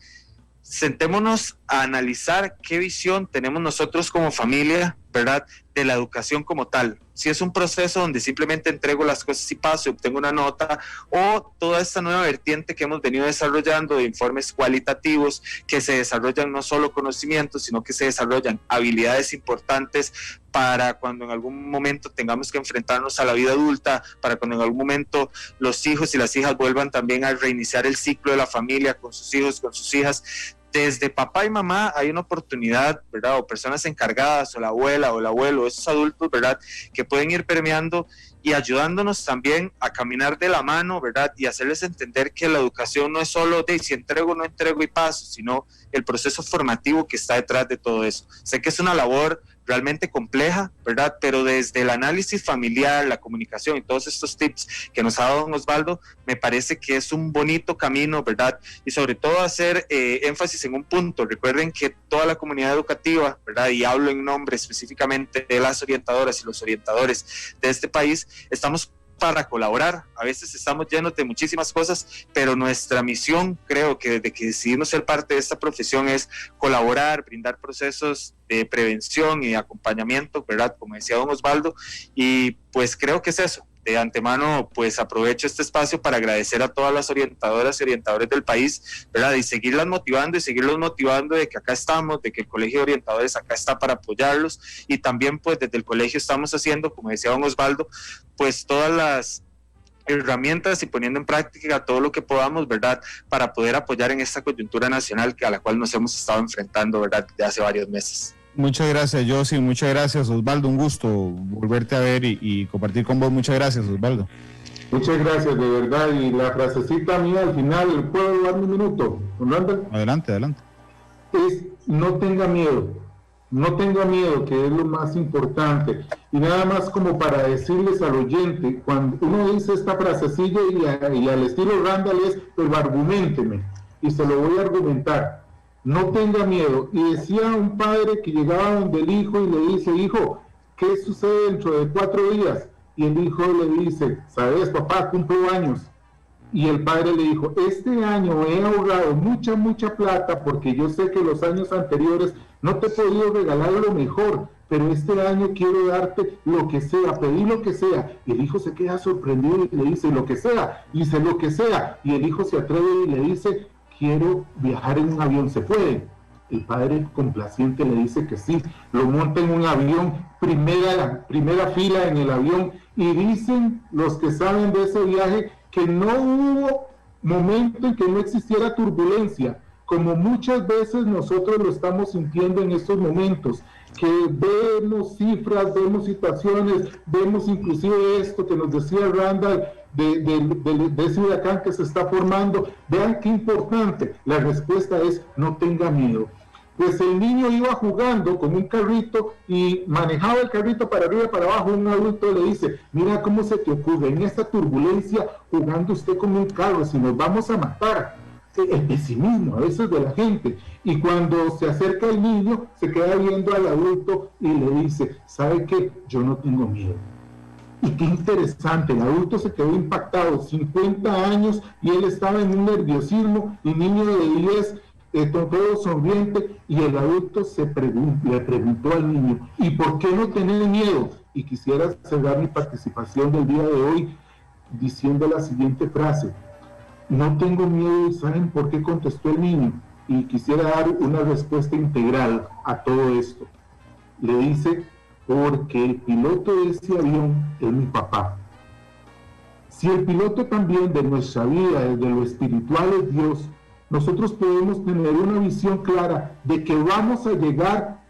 sentémonos a analizar qué visión tenemos nosotros como familia, ¿verdad?, de la educación como tal. Si es un proceso donde simplemente entrego las cosas y paso y obtengo una nota, o toda esta nueva vertiente que hemos venido desarrollando de informes cualitativos, que se desarrollan no solo conocimientos, sino que se desarrollan habilidades importantes para cuando en algún momento tengamos que enfrentarnos a la vida adulta, para cuando en algún momento los hijos y las hijas vuelvan también a reiniciar el ciclo de la familia con sus hijos, con sus hijas. Desde papá y mamá hay una oportunidad, ¿verdad?, o personas encargadas, o la abuela o el abuelo, esos adultos, ¿verdad?, que pueden ir permeando y ayudándonos también a caminar de la mano, ¿verdad?, y hacerles entender que la educación no es solo de si entrego, no entrego y paso, sino el proceso formativo que está detrás de todo eso. Sé que es una labor realmente compleja, ¿verdad?, pero desde el análisis familiar, la comunicación y todos estos tips que nos ha dado don Osvaldo, me parece que es un bonito camino, ¿verdad?, y sobre todo hacer énfasis en un punto. Recuerden que toda la comunidad educativa, ¿verdad?, y hablo en nombre específicamente de las orientadoras y los orientadores de este país, estamos para colaborar. A veces estamos llenos de muchísimas cosas, pero nuestra misión, creo que desde que decidimos ser parte de esta profesión, es colaborar, brindar procesos de prevención y de acompañamiento, ¿verdad?, como decía don Osvaldo, y pues creo que es eso. De antemano, pues aprovecho este espacio para agradecer a todas las orientadoras y orientadores del país, ¿verdad?, y seguirlos motivando de que acá estamos, de que el Colegio de Orientadores acá está para apoyarlos, y también pues desde el colegio estamos haciendo, como decía don Osvaldo, pues todas las herramientas y poniendo en práctica todo lo que podamos, ¿verdad?, para poder apoyar en esta coyuntura nacional a la cual nos hemos estado enfrentando, ¿verdad?, desde hace varios meses. Muchas gracias, Josie, muchas gracias, Osvaldo, un gusto volverte a ver y compartir con vos. Muchas gracias, Osvaldo. Muchas gracias, de verdad. Y la frasecita mía al final, ¿puedo darme un minuto, Randall? Adelante. Es: no tenga miedo, que es lo más importante. Y nada más como para decirles al oyente, cuando uno dice esta frasecilla y al estilo Randall es, pero argumenteme, y se lo voy a argumentar. No tenga miedo. Y decía un padre que llegaba donde el hijo y le dice: hijo, ¿qué sucede dentro de 4 días? Y el hijo le dice: ¿sabes, papá? Cumplo años. Y el padre le dijo: este año he ahorrado mucha plata, porque yo sé que los años anteriores no te he podido regalar lo mejor, pero este año quiero darte lo que sea, pedí lo que sea. Y el hijo se queda sorprendido y le dice: lo que sea. Y dice: lo que sea. Y el hijo se atreve y le dice: quiero viajar en un avión, ¿se puede? El padre complaciente le dice que sí, lo monta en un avión, primera fila en el avión, y dicen los que saben de ese viaje que no hubo momento en que no existiera turbulencia, como muchas veces nosotros lo estamos sintiendo en estos momentos, que vemos cifras, vemos situaciones, vemos inclusive esto que nos decía Randall, de ese huracán que se está formando. Vean qué importante. La respuesta es: no tenga miedo. Pues el niño iba jugando con un carrito y manejaba el carrito para arriba y para abajo. Un adulto le dice: mira, ¿cómo se te ocurre en esta turbulencia jugando usted con un carro? Si nos vamos a matar. El pesimismo a veces de la gente. Y cuando se acerca el niño, se queda viendo al adulto y le dice: ¿sabe qué? Yo no tengo miedo. Y qué interesante, el adulto se quedó impactado, 50 años, y él estaba en un nerviosismo, y niño de 10, todo sonriente, y el adulto le preguntó al niño: ¿y por qué no tener miedo? Y quisiera cerrar mi participación del día de hoy diciendo la siguiente frase: no tengo miedo. ¿Y saben por qué contestó el niño? Y quisiera dar una respuesta integral a todo esto. Le dice: porque el piloto de ese avión es mi papá. Si el piloto también de nuestra vida, desde lo espiritual, es Dios, nosotros podemos tener una visión clara de que vamos a llegar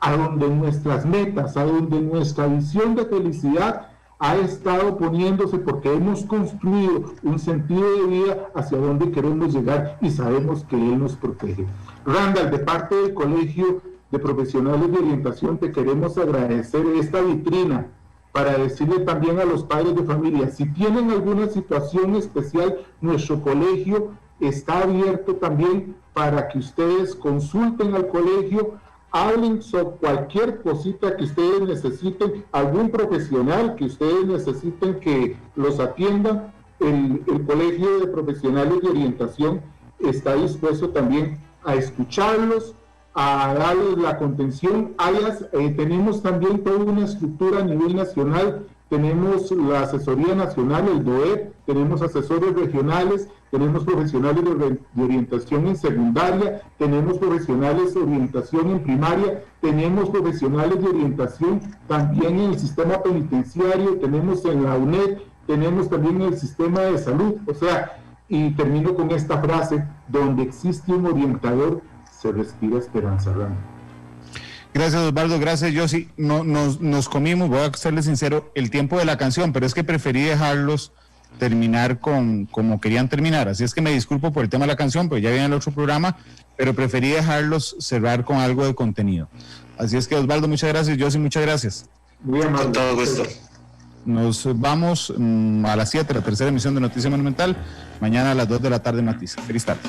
a donde nuestras metas, a donde nuestra visión de felicidad ha estado poniéndose, porque hemos construido un sentido de vida hacia donde queremos llegar y sabemos que Él nos protege. Randall, de parte del Colegio de Profesionales de Orientación, te queremos agradecer esta vitrina para decirle también a los padres de familia: si tienen alguna situación especial, nuestro colegio está abierto también para que ustedes consulten al colegio, hablen sobre cualquier cosita que ustedes necesiten, algún profesional que ustedes necesiten que los atiendan. El Colegio de Profesionales de Orientación está dispuesto también a escucharlos, a dar la contención. Tenemos también toda una estructura a nivel nacional. Tenemos la asesoría nacional, el DOEP, tenemos asesores regionales, tenemos profesionales de orientación en secundaria, tenemos profesionales de orientación en primaria, tenemos profesionales de orientación también en el sistema penitenciario, tenemos en la UNED, tenemos también en el sistema de salud. O sea, y termino con esta frase: donde existe un orientador, se respira esperanza. Gracias, Osvaldo. Gracias, Yossi. Nos comimos, voy a serles sincero, el tiempo de la canción, pero es que preferí dejarlos terminar como querían terminar. Así es que me disculpo por el tema de la canción, pues ya viene el otro programa, pero preferí dejarlos cerrar con algo de contenido. Así es que, Osvaldo, muchas gracias. Yossi, muchas gracias. Muy amable. Con todo gusto. Nos vamos a las 7, la tercera emisión de Noticia Monumental. Mañana a las 2 de la tarde, Matiz. Feliz tarde.